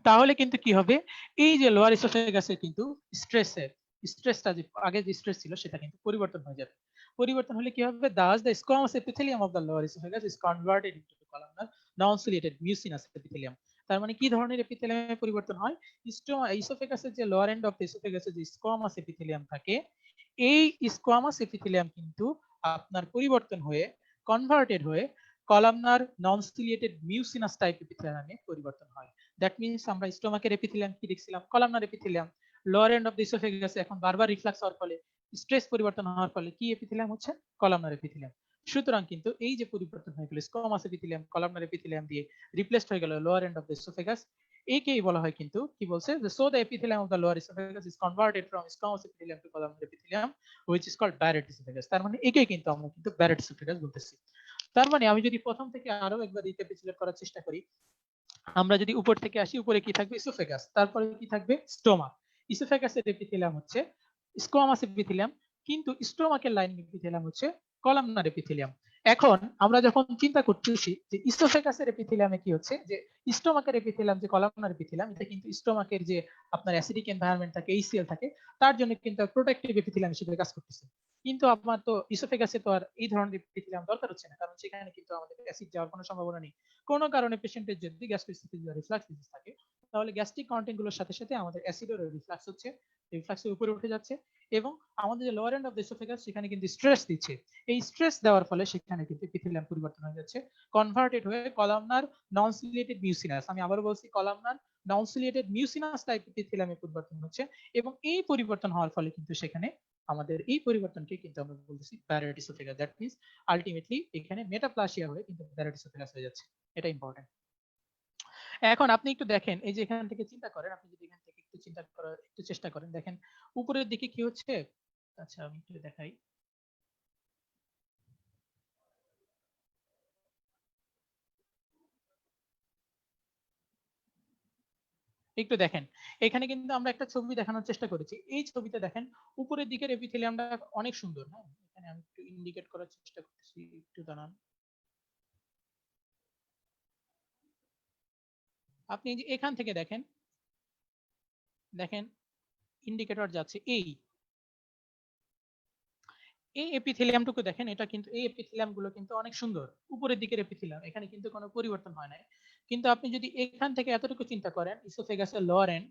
তাহলে কিন্তু কি হবে, এই যে লোয়ার এসোফেগাসে কিন্তু স্ট্রেসটা যে আগে যে স্ট্রেস ছিল সেটা কিন্তু পরিবর্তন হয়ে যাবে। পরিবর্তন হলে কি হবে, thus the squamous epithelium of the lower esophagus is converted into columnar non-ciliated mucinous epithelium। তার মানে কি ধরনের এপিথেলিয়ামে পরিবর্তন হয়? ইসোফেগাসের যে লোয়ার এন্ড অফ দ্য ইসোফেগাসের যে স্কোয়ামাস এপিথেলিয়াম থাকে, এই স্কোয়ামাস এপিথেলিয়াম কিন্তু আপনার পরিবর্তন হয়ে, কনভার্টেড হয়ে কলামনার নন সিলিয়েটেড মিউসিনাস টাইপ এপিথেলিয়ামে পরিবর্তন হয়। দ্যাট মিনস আমরা স্টোমাকের এপিথেলিয়াম কি দেখছিলাম, columnar epithelium. Lower end of the oesophagus এখন বারবার রিফ্লাক্স হওয়ার ফলে, স্ট্রেস পরিবর্তন হওয়ার ফলে কি এপিথেলিয়াম হচ্ছে? Columnar epithelium. সুতরাং কিন্তু এই যে পরিবর্তন হয়ে গেল স্কোয়ামাস এপিথেলিয়াম কলামনার এপিথেলিয়াম দিয়ে রিপ্লেসড হয়ে গেল lower end of the oesophagus, একেই বলা হয় কিন্তু কি বলছে, যে so the epithelium of the lower oesophagus is converted from squamous epithelium to columnar epithelium which is called Barrett oesophagus. তার মানে একেই কিন্তু আমরা কিন্তু ব্যারেট ইসোফেগাস বলতেছি। তার মানে আমি যদি প্রথম থেকে আরো একবার রিক্যাপিচুলেট করার চেষ্টা করি, আমরা যদি উপর থেকে আসি, উপরে কি থাকবে? ইসোফেগাস, তারপরে কি থাকবে? স্টোমাক। ইসোফেগাসের এপিথেলিয়াম হচ্ছে স্কোয়ামাস এপিথেলিয়াম, কিন্তু স্টোমাকের লাইনিং এপিথেলিয়াম হচ্ছে কলামনার এপিথেলিয়াম। এখন আমরা যখন চিন্তা করতেছি যে ইসোফেগাসের এপিথেলিয়ামে কি হচ্ছে, যে স্টোমাকের এপিথেলিয়াম যে কলামনার এপিথেলিয়াম, এটা কিন্তু স্টোমাকের যে আপনার অ্যাসিডিক এনভায়রনমেন্ট থাকে, এইচসিএল থাকে, তার জন্য কিন্তু প্রোটেক্টিভ এপিথেলিয়াম হিসেবে কাজ করতেছে। কিন্তু আমার তো ইসোফেগাসে তো আর এই ধরনের এপিথেলিয়াম দরকার হচ্ছে না, কারণ সেখানে কিন্তু আমাদের অ্যাসিড যাওয়ার কোনো সম্ভাবনা নেই। কোনো কারণে পেশেন্টের যদি গ্যাস্ট্রোএসোফেজিয়াল রিফ্লাক্স ডিজিজ থাকে, তাহলে গ্যাস্ট্রিক কন্টেন্ট গুলোর সাথে সাথে আমাদের অ্যাসিডের রিফ্লাক্স হচ্ছে, রিফ্লাক্সের উপরে উঠে যাচ্ছে, এবং আমাদের যে lower end of the oesophagus সেখানে কিন্তু স্ট্রেস দিচ্ছে। এই স্ট্রেস দেওয়ার ফলে সেখানে কিন্তু এপিথেলিয়াম পরিবর্তন হয়ে যাচ্ছে, কনভার্টেড হয়ে কলামনার নন সিলিয়েটেড মিউসিনাস, আমি আবার বলছি কলামনার নন সিলিয়েটেড মিউসিনাস টাইপ এপিথেলিয়ামে পরিবর্তন হচ্ছে। এবং এই পরিবর্তন হওয়ার ফলে কিন্তু সেখানে আমাদের এই পরিবর্তনকে কিন্তু আমরা বলতেছি Barrett oesophagus. That means ultimately এখানে মেটাপ্লাসিয়া হয়ে কিন্তু ব্যারেট ইসোফেগাস হয়ে যাচ্ছে। এটা ইম্পর্টেন্ট। এখন আপনি একটু দেখেন, এই যে এখান থেকে চিন্তা করেন, আপনি যদি এখান থেকে একটু চিন্তা করার একটু চেষ্টা করেন, দেখেন উপরের দিকে কি হচ্ছে। আচ্ছা আমি একটু দেখাই, একটু দেখেন, এখানে কিন্তু আমরা একটা ছবি দেখানোর চেষ্টা করেছি। এই ছবিতে দেখেন উপরের দিকের এপিথেলিয়ামটা অনেক সুন্দর। হ্যাঁ, এখানে আমি একটু ইন্ডিকেট করার চেষ্টা করতেছি, একটু দাঁড়ান। আপনি এই যে এখান থেকে দেখেন ইন্ডিকেটর যাচ্ছে এই এপিথেলিয়ামটুকু দেখেন, এটা কিন্তু এই এপিথেলিয়াম গুলো কিন্তু অনেক সুন্দর, উপরের দিকের এপিথেলিয়াম, এখানে কিন্তু কোনো পরিবর্তন হয় নাই। কিন্তু আপনি যদি এখান থেকে এতটুকু চিন্তা করেন ইসোফেগাসের লোয়ার এন্ড,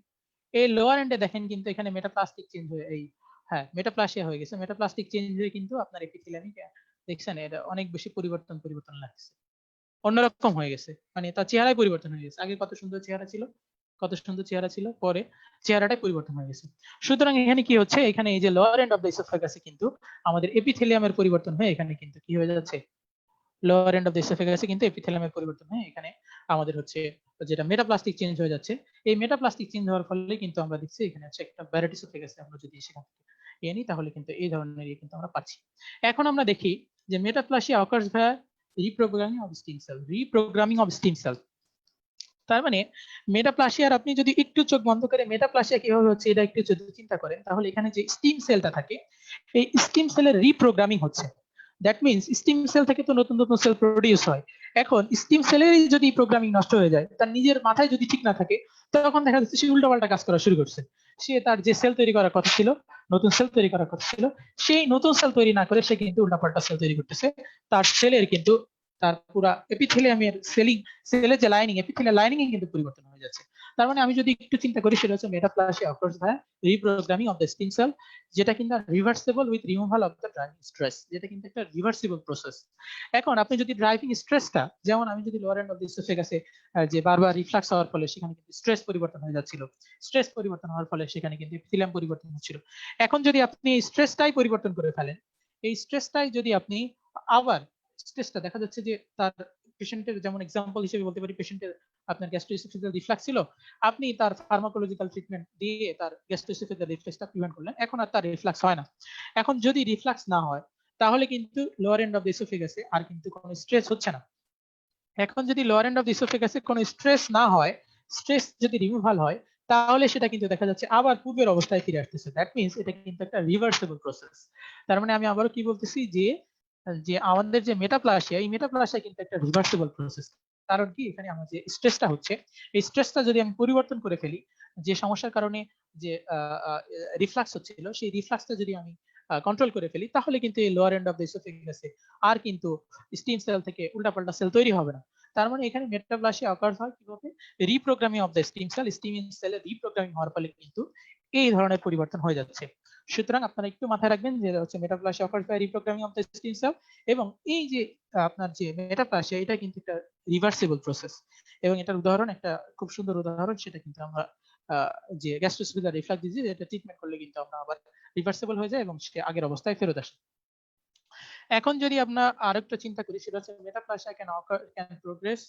এই লোয়ার এন্ডে দেখেন কিন্তু এখানে মেটাপ্লাস্টিক চেঞ্জ হয়ে মেটাপ্লাসিয়া হয়ে গেছে, মেটাপ্লাস্টিক চেঞ্জ হয়ে কিন্তু আপনার এপিথেলিয়ামে দেখছেন এটা অনেক বেশি পরিবর্তন লাগছে, অন্যরকম হয়ে গেছে, মানে তার চেহারায় পরিবর্তন হয়ে গেছে। আগে কত সুন্দর চেহারা ছিল, পরে চেহারাটাই পরিবর্তন হয়ে গেছে। সুতরাং এখানে কি হচ্ছে, এখানে এই যে লোয়ার এন্ড অফ দ্য ইসোফেগাসে কিন্তু আমাদের এপিথেলিয়ামের পরিবর্তন হয়ে এখানে কিন্তু কি হয়ে যাচ্ছে, লোয়ার এন্ড অফ দ্য ইসোফেগাসে কিন্তু এপিথেলিয়ামের পরিবর্তন হয়ে এখানে আমাদের হচ্ছে যেটা মেটাপ্লাস্টিক চেঞ্জ হয়ে যাচ্ছে। এই মেটাপ্লাস্টিক চেঞ্জ হওয়ার ফলে কিন্তু আমরা দেখছি এখানে হচ্ছে একটা ব্যারেট ইসোফেগাসে আমরা যদি সেখান থেকে নিই তাহলে কিন্তু এই ধরনের কিন্তু আমরা পাচ্ছি। এখন আমরা দেখি যে metaplasia occurs via reprogramming of stem cell. তার মানে মেটাপ্লাসিয়ার আপনি যদি একটু চোখ বন্ধ করে মেটাপ্লাসিয়া কিভাবে হচ্ছে এটা একটু যদি চিন্তা করেন, তাহলে এখানে যে স্টিম সেলটা থাকে এই স্টিম সেলের রিপ্রোগ্রামিং হচ্ছে। দ্যাট মিনস স্টিম সেল থেকে তো নতুন নতুন সেল প্রডিউস হয়। এখন স্টিম সেলেরই যদি প্রোগ্রামিং নষ্ট হয়ে যায়, তার নিজের মাথায় যদি ঠিক না থাকে, তখন দেখা যাচ্ছে সে উল্টাপাল্টা কাজ করা শুরু করছে। সে তার যে সেল তৈরি করার কথা ছিল, নতুন সেল তৈরি করার কথা ছিল, সেই নতুন সেল তৈরি না করে সে কিন্তু উল্টাপাল্টা সেল তৈরি করতেছে। তার সেলের কিন্তু তার পুরা এপিথেলিয়ামের সেলের যে লাইনিং, এপিথেলিয়াল লাইনিং এ কিন্তু পরিবর্তন হয়ে যাচ্ছে। তার মানে আমি যদি একটু চিন্তা করি, সেটা হচ্ছে metaplasia offers via reprogramming of the stem sell, যেটা কিন্তু reversible with removal of the driving stress, যেটা কিন্তু একটা রিভার্সিবল প্রসেস। এখন আপনি যদি ড্রাইভিং স্ট্রেসটা, যেমন আমি যদি লোয়ার এন্ড অফ দ্য ইসোফেগাসে যে বারবার রিফ্লাক্স হওয়ার ফলে সেখানে কিন্তু স্ট্রেস পরিবর্তন হয়ে যাচ্ছিল, স্ট্রেস পরিবর্তন হওয়ার ফলে সেখানে কিন্তু এপিথেলিয়াম পরিবর্তন হচ্ছিল। এখন যদি আপনি স্ট্রেসটাই পরিবর্তন করে ফেলেন, এই স্ট্রেসটাই যদি আপনি আবার স্ট্রেসটা দেখা যাচ্ছে যে তার পেশেন্টের, যেমন এক্সাম্পল হিসেবে বলতে পারি, পেশেন্টের আপনার গ্যাস্ট্রোএসোফেজিয়াল রিফ্লাক্স ছিল, আপনি তার ফার্মাকোলজিক্যাল ট্রিটমেন্ট দিয়ে তার গ্যাস্ট্রোএসোফেজিয়াল রিফ্লাক্সটা প্রিভেন্ট করলেন, এখন আর তার রিফ্লাক্স হয় না। এখন যদি রিফ্লাক্স না হয়, তাহলে কিন্তু লোয়ার এন্ড অফ দ্য ইসোফেগাসে আর কিন্তু কোনো স্ট্রেস হচ্ছে না। এখন যদি লোয়ার এন্ড অফ দ্য ইসোফেগাসে কোনো স্ট্রেস না হয়, স্ট্রেস যদি রিমুভাল হয়, তাহলে সেটা কিন্তু দেখা যাচ্ছে আবার পূর্বের অবস্থায় ফিরে আসতেছে। দ্যাট মিনস এটা কিন্তু একটা রিভার্সিবল প্রসেস। তার মানে আমি আবারও কি বলতেছি, যে যে আমাদের যে মেটাপ্লাসিয়া, এই মেটাপ্লাসিয়া কিন্তু একটা রিভার্সিবল প্রসেস। কারণ কি, এখানে আমার যে স্ট্রেসটা হচ্ছে, এই স্ট্রেসটা যদি আমি পরিবর্তন করে ফেলি, যে সমস্যার কারণে যে রিফ্লাক্স হচ্ছিল, সেই রিফ্লাক্সটা যদি আমি কন্ট্রোল করে ফেলি, তাহলে কিন্তু এই লোয়ার এন্ড অফ দ্য ইসোফেগাসে আর কিন্তু স্টিম সেল থেকে উল্টাপাল্টা সেল তৈরি হবে না। তার মানে এখানে মেটাপ্লাসিয়া অকার হয় কিভাবে, রিপ্রোগ্রামিং অফ দ্য স্টিম সেলের রিপ্রোগ্রামিং হওয়ার ফলে কিন্তু এই ধরনের পরিবর্তন হয়ে যাচ্ছে। সুতরাং আপনারা একটু মাথায় রাখবেন যে হচ্ছে metaplasia occur by reprogramming of the stem cell, এবং এই যে আপনার যে মেটাপ্লাসিয়া, এটা কিন্তু একটা রিভার্সিবল প্রসেস। এবং এটার উদাহরণ, একটা খুব সুন্দর উদাহরণ, সেটা কিন্তু আমরা যে গ্যাস্ট্রোএসোফেজিয়াল রিফ্লাক্স ডিজিজ, এটা ট্রিটমেন্ট করলে কিন্তু আমরা আবার রিভার্সিবল হয়ে যায় এবং সে আগের অবস্থায় ফেরত আসে। এখন যদি আমরা আরেকটা চিন্তা করি, সেটা হচ্ছে metaplasia can progress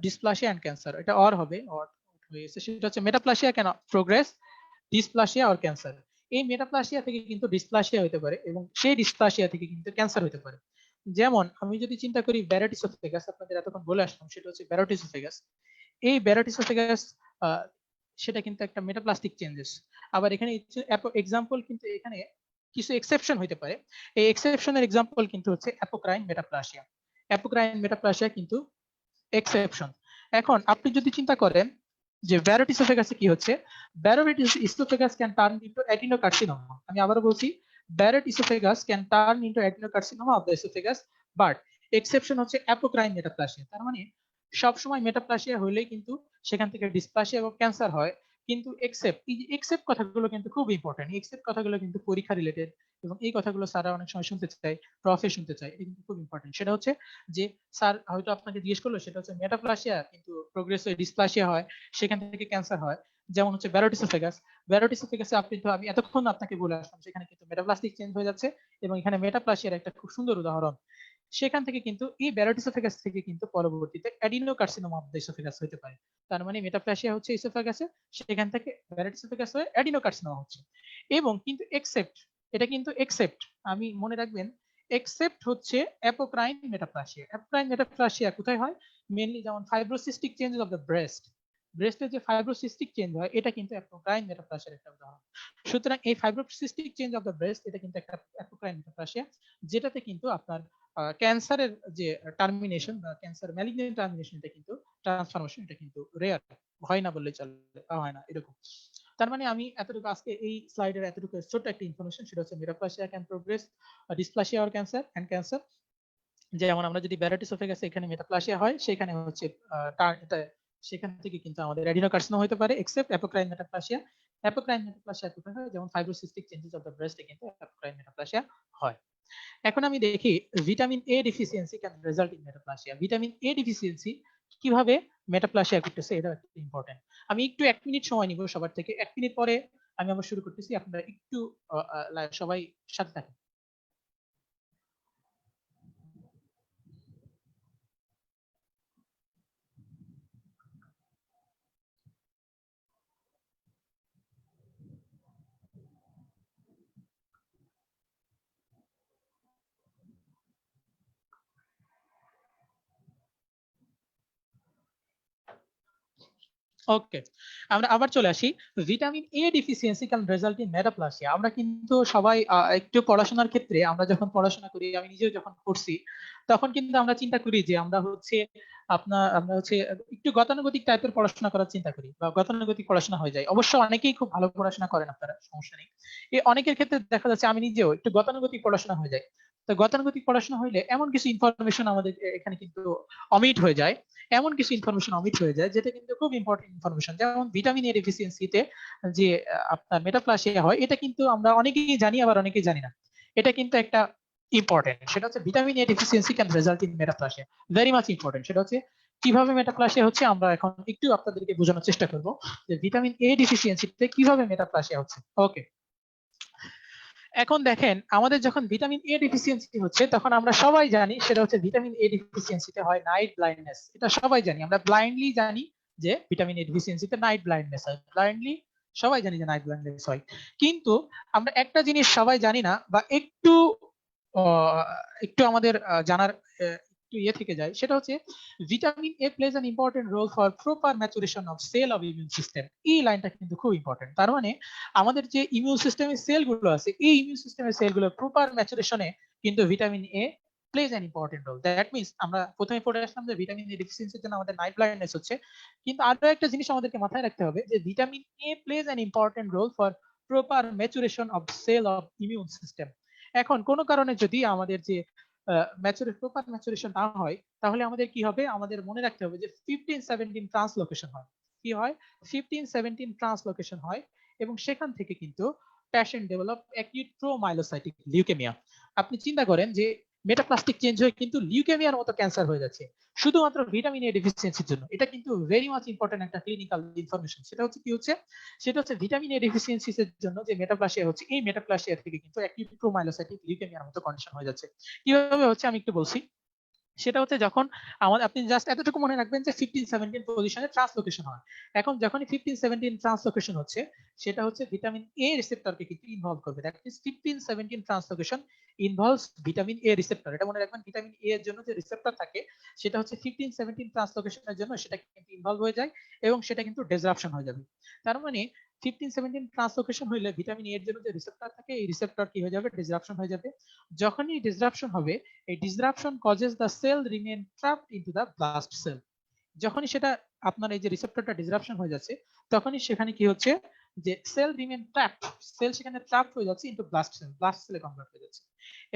dysplasia and cancer. এটা অর হবে, অর হয়েছে, সেটা হচ্ছে metaplasia can progress dysplasia or cancer. এই মেটাপ্লাসিয়া থেকে কিন্তু ডিসপ্লাসিয়া হতে পারে এবং সেই ডিসপ্লাসিয়া থেকে কিন্তু ক্যান্সার হতে পারে। যেমন আমি যদি চিন্তা করি ব্যারেট ইসোফেগাস, আপনাদের এতক্ষণ বলে আসলাম, সেটা হচ্ছে ব্যারেট ইসোফেগাস। এই ব্যারেট ইসোফেগাস সেটা কিন্তু একটা মেটাপ্লাস্টিক চেঞ্জেস। আবার এখানে এক্সাম্পল কিন্তু এখানে কিছু এক্সেপশন হইতে পারে। এই এক্সেপশনের এক্সাম্পল কিন্তু হচ্ছে অ্যাপোক্রাইন মেটাপ্লাসিয়া। অ্যাপোক্রাইন মেটাপ্লাসিয়া কিন্তু এক্সেপশন। এখন আপনি যদি চিন্তা করেন যে ব্যারেট ইসোফেগাসে কি হচ্ছে, Barrett oesophagus can turn into adenocarcinoma. আমি আবারও বলছি, Barrett oesophagus can turn into adenocarcinoma of the oesophagus, but exception হচ্ছে অ্যাপোক্রাইন মেটাপ্লাসিয়া। তার মানে সবসময় মেটাপ্লাসিয়া হইলেই কিন্তু সেখান থেকে ডিসপ্লাসিয়া এবং ক্যান্সার হয়। কিন্তু এক্সেপ্ট, এই যে এক্সেপ্ট কথাগুলো কিন্তু খুব ইম্পর্টেন্ট। এক্সেপ্ট কথাগুলো কিন্তু পরীক্ষা রিলেটেড, এবং এই কথাগুলো স্যাররা অনেক সময় শুনতে চায়, প্রফে শুনতে চায়, এটা কিন্তু খুব ইম্পর্টেন্ট। সেটা হচ্ছে যে স্যার হয়তো আপনাকে জিজ্ঞেস করলো, সেটা হচ্ছে মেটাপ্লাসিয়া কিন্তু প্রোগ্রেস হয়ে ডিসপ্লাসিয়া হয়, সেখান থেকে ক্যান্সার হয়। যেমন হচ্ছে ব্যারেট ইসোফেগাস, ব্যারেট ইসোফেগাসে আপনি তো, আমি এতক্ষণ আপনাকে বলে আসলাম, সেখানে কিন্তু মেটাপ্লাস্টিক চেঞ্জ হয়ে যাচ্ছে, এবং এখানে মেটাপ্লাসিয়ার একটা খুব সুন্দর উদাহরণ। সেখান থেকে কিন্তু এই ব্যারেট ইসোফেগাস থেকে কিন্তু পরবর্তীতে অ্যাডিনোকার্সিনোমা অফ দ্য ইসোফেগাস হতে পারে। তার মানে মেটাপ্লাসিয়া হচ্ছে ইসোফেগাসে, সেখান থেকে ব্যারেট ইসোফেগাস হয়ে অ্যাডিনোকার্সিনোমা হচ্ছে। এবং কিন্তু এক্সেপ্ট, এটা কিন্তু এক্সেপ্ট, আমি মনে রাখবেন, এক্সেপ্ট হচ্ছে অ্যাপোক্রাইন মেটাপ্লাসিয়া। অ্যাপোক্রাইন মেটাপ্লাসিয়া কোথায় হয়, মেইনলি যেমন fibrocystic changes of the breast, ব্রেস্টে যে ফাইব্রোসিস্টিক চেঞ্জ হয় এটা কিন্তু অ্যাপোক্রাইন মেটাপ্লাসিয়ার একটা উদাহরণ। সুতরাং এই fibrocystic change of the breast এটা কিন্তু একটা অ্যাপোক্রাইন মেটাপ্লাসিয়া, যেটাতে কিন্তু আপনার ক্যান্সারের যে টার্মিনেশন বা ক্যান্সার ম্যালিগন্যান্ট টার্মিনেশন এটা কিন্তু ট্রান্সফরমেশন এটা কিন্তু রেয়ার, হয় না বললে চলে, বা হয় না এরকম। তার মানে আমি এতটুকু আজকে এই স্লাইডের এতটুকু ছোট্ট একটা ইনফরমেশন, সেটা হচ্ছে metaplasia can progress dysplasia or cancer and cancer. যেমন আমরা যদি ব্যারাইটিস অফ গেছে এখানে মেটাপ্লাসিয়া হয়, সেখানে হচ্ছে সেখান থেকে কিন্তু আমাদের অ্যাডিনোকার্সিনোমা হতে পারে except apocrine metaplasia. Apocrine metaplasia কোথায় হয়? যেমন ফাইব্রোসিস্টিক চেঞ্জেস অফ দ্য ব্রেস্টে কিন্তু অ্যাপোক্রাইন মেটাপ্লাসিয়া হয়। এখন আমি দেখি vitamin A deficiency can result in metaplasia. Vitamin A deficiency কিভাবে মেটাপ্লাসিয়া করতেছে, এটা একটা ইম্পর্টেন্ট। আমি একটু 1 মিনিট সময় নিব সবার থেকে, 1 মিনিট পরে আমি আবার শুরু করতেছি, আপনারা একটু সবাই সাথে থাকেন। ওকে, আমরা আবার চলে আসি। Vitamin A deficiency can result in metaplasia. আমরা কিন্তু সবাই একটু পড়াশোনার ক্ষেত্রে, আমরা যখন পড়াশোনা করি, আমি নিজেও যখন করছি, তখন কিন্তু আমরা চিন্তা করি যে আমরা হচ্ছে একটু গতানুগতিক টাইপের পড়াশোনা করার চিন্তা করি, বা গতানুগতিক পড়াশোনা হয়ে যায়। অবশ্য অনেকেই খুব ভালো পড়াশোনা করেন, আপনারা সমস্যা নেই। এই অনেকের ক্ষেত্রে দেখা যাচ্ছে আমি নিজেও একটু গতানুগতিক পড়াশোনা হয়ে যায়। তো গতানুগতিক পড়াশোনা হইলে এমন কিছু ইনফরমেশন আমাদের এখানে কিন্তু অমিট হয়ে যায়, এমন কিছু ইনফরমেশন অমিট হয়ে যায় যেটা কিন্তু খুব ইম্পর্টেন্ট ইনফরমেশন। যেমন ভিটামিন এ ডেফিসিয়েন্সিতে যে আপনার মেটাপ্লাসিয়া হয়, এটা কিন্তু আমরা অনেকেই জানি, আবার অনেকেই জানি না। এটা কিন্তু একটা ইম্পর্টেন্ট, সেটা হচ্ছে vitamin A deficiency can result in metaplasia. Very much important. সেটা হচ্ছে কিভাবে মেটাপ্লাসিয়া হচ্ছে, আমরা এখন একটু আপনাদেরকে বোঝানোর চেষ্টা করব যে ভিটামিন এ ডেফিসিয়েন্সিতে কিভাবে মেটাপ্লাসিয়া হচ্ছে। ওকে, এখন দেখেন, আমাদের যখন ভিটামিন এ ডিফিসিয়েন্সি হচ্ছে, তখন আমরা সবাই জানি সেটা হচ্ছে ভিটামিন এ ডিফিসিয়েন্সিতে হয় নাইট ব্লাইন্ডনেস। এটা সবাই জানি, আমরা ব্লাইন্ডলি জানি যে ভিটামিন এ ডিফিসিয়েন্সিতে নাইট ব্লাইন্ডনেস হয়, ব্লাইন্ডলি সবাই জানি যে নাইট ব্লাইন্ডনেস হয়। কিন্তু আমরা একটা জিনিস সবাই জানি না, বা একটু একটু আমাদের জানার একটু ইয়ে থেকে যায়, সেটা হচ্ছে vitamin A plays an important role for proper maturation of cell of immune system. এই লাইনটা কিন্তু খুব ইম্পর্টেন্ট। তার মানে আমাদের যে ইমিউন সিস্টেমের সেলগুলো আছে, এই ইমিউন সিস্টেমের সেলগুলো প্রপার ম্যাচুরেশনে কিন্তু vitamin A plays an important role. That means আমরা প্রথমে পড়ে আসলাম যে ভিটামিন এ ডিফিসিয়েন্সির জন্য আমাদের নাইট ব্লাইন্ডনেস হচ্ছে, কিন্তু আরো একটা জিনিস আমাদেরকে মাথায় রাখতে হবে যে vitamin A plays an important role for proper maturation of cell of immune system. এখন কোনো কারণে যদি আমাদের যে প্রপার ম্যাচুরেশন না হয়, তাহলে আমাদের কি হবে? আমাদের মনে রাখতে হবে যে 15-17 ট্রান্সলোকেশন হয়। কি হয়? 15-17 ট্রান্সলোকেশন হয়, এবং সেখান থেকে কিন্তু patient develop acute promyelocytic leukaemia. আপনি চিন্তা করেন যে মেটাপ্লাস্টিক চেঞ্জ হয়ে কিন্তু লিউকেমিয়ার মতো ক্যান্সার হয়ে যাচ্ছে শুধুমাত্র ভিটামিন এ ডেফিসিয়েন্সির জন্য। এটা কিন্তু ভেরি মাচ ইম্পর্টেন্ট একটা ক্লিনিক্যাল ইনফরমেশন। সেটা হচ্ছে কি হচ্ছে, সেটা হচ্ছে ভিটামিন এ ডেফিসিয়েন্সিস এর জন্য যে মেটাপ্লাসিয়া হচ্ছে, এই মেটাপ্লাসিয়া থেকে কিন্তু অ্যাকিউট প্রোমাইলোসাইটিক লিউকেমিয়ার মতো কন্ডিশন হয়ে যাচ্ছে। কিভাবে হচ্ছে আমি একটু বলছি। সেটা হচ্ছে যখন আপনি জাস্ট এতটুকু মনে রাখবেন যে 15-17 পজিশনে ট্রান্সলোকেশন হয়। এখন যখনই 15-17 ট্রান্সলোকেশন হচ্ছে, সেটা হচ্ছে ভিটামিন এ রিসেপ্টরকে কিন্তু ইনভলভ করবে। That means 15-17 translocation involves vitamin A receptor. এটা মনে রাখবেন, ভিটামিন এ এর জন্য যে রিসেপ্টর থাকে, সেটা হচ্ছে 15-17 ট্রান্সলোকেশনের জন্য সেটা কিন্তু ইনভলভ হয়ে যায়, এবং সেটা কিন্তু ডিসরাপশন হয়ে যাবে। তার মানে 15-17 ট্রান্সলোকেশন হইলে ভিটামিন এ এর জন্য যে রিসেপ্টর থাকে, এই রিসেপ্টর কি হয়ে যাবে? ডিসরাপশন হয়ে যাবে। যখনই ডিসরাপশন হবে, a disruption causes the cell remain trapped into the blast cell. যখনই সেটা আপনার এই যে রিসেপ্টরটা ডিসরাপশন হয়ে যাচ্ছে, তখনই সেখানে কি হচ্ছে যে সেল রিমেন ট্র্যাপড, সেল সেখানে ট্র্যাপড হয়ে যাচ্ছে ইনটু ব্লাস্ট সেলে কনভার্ট হয়ে যাচ্ছে।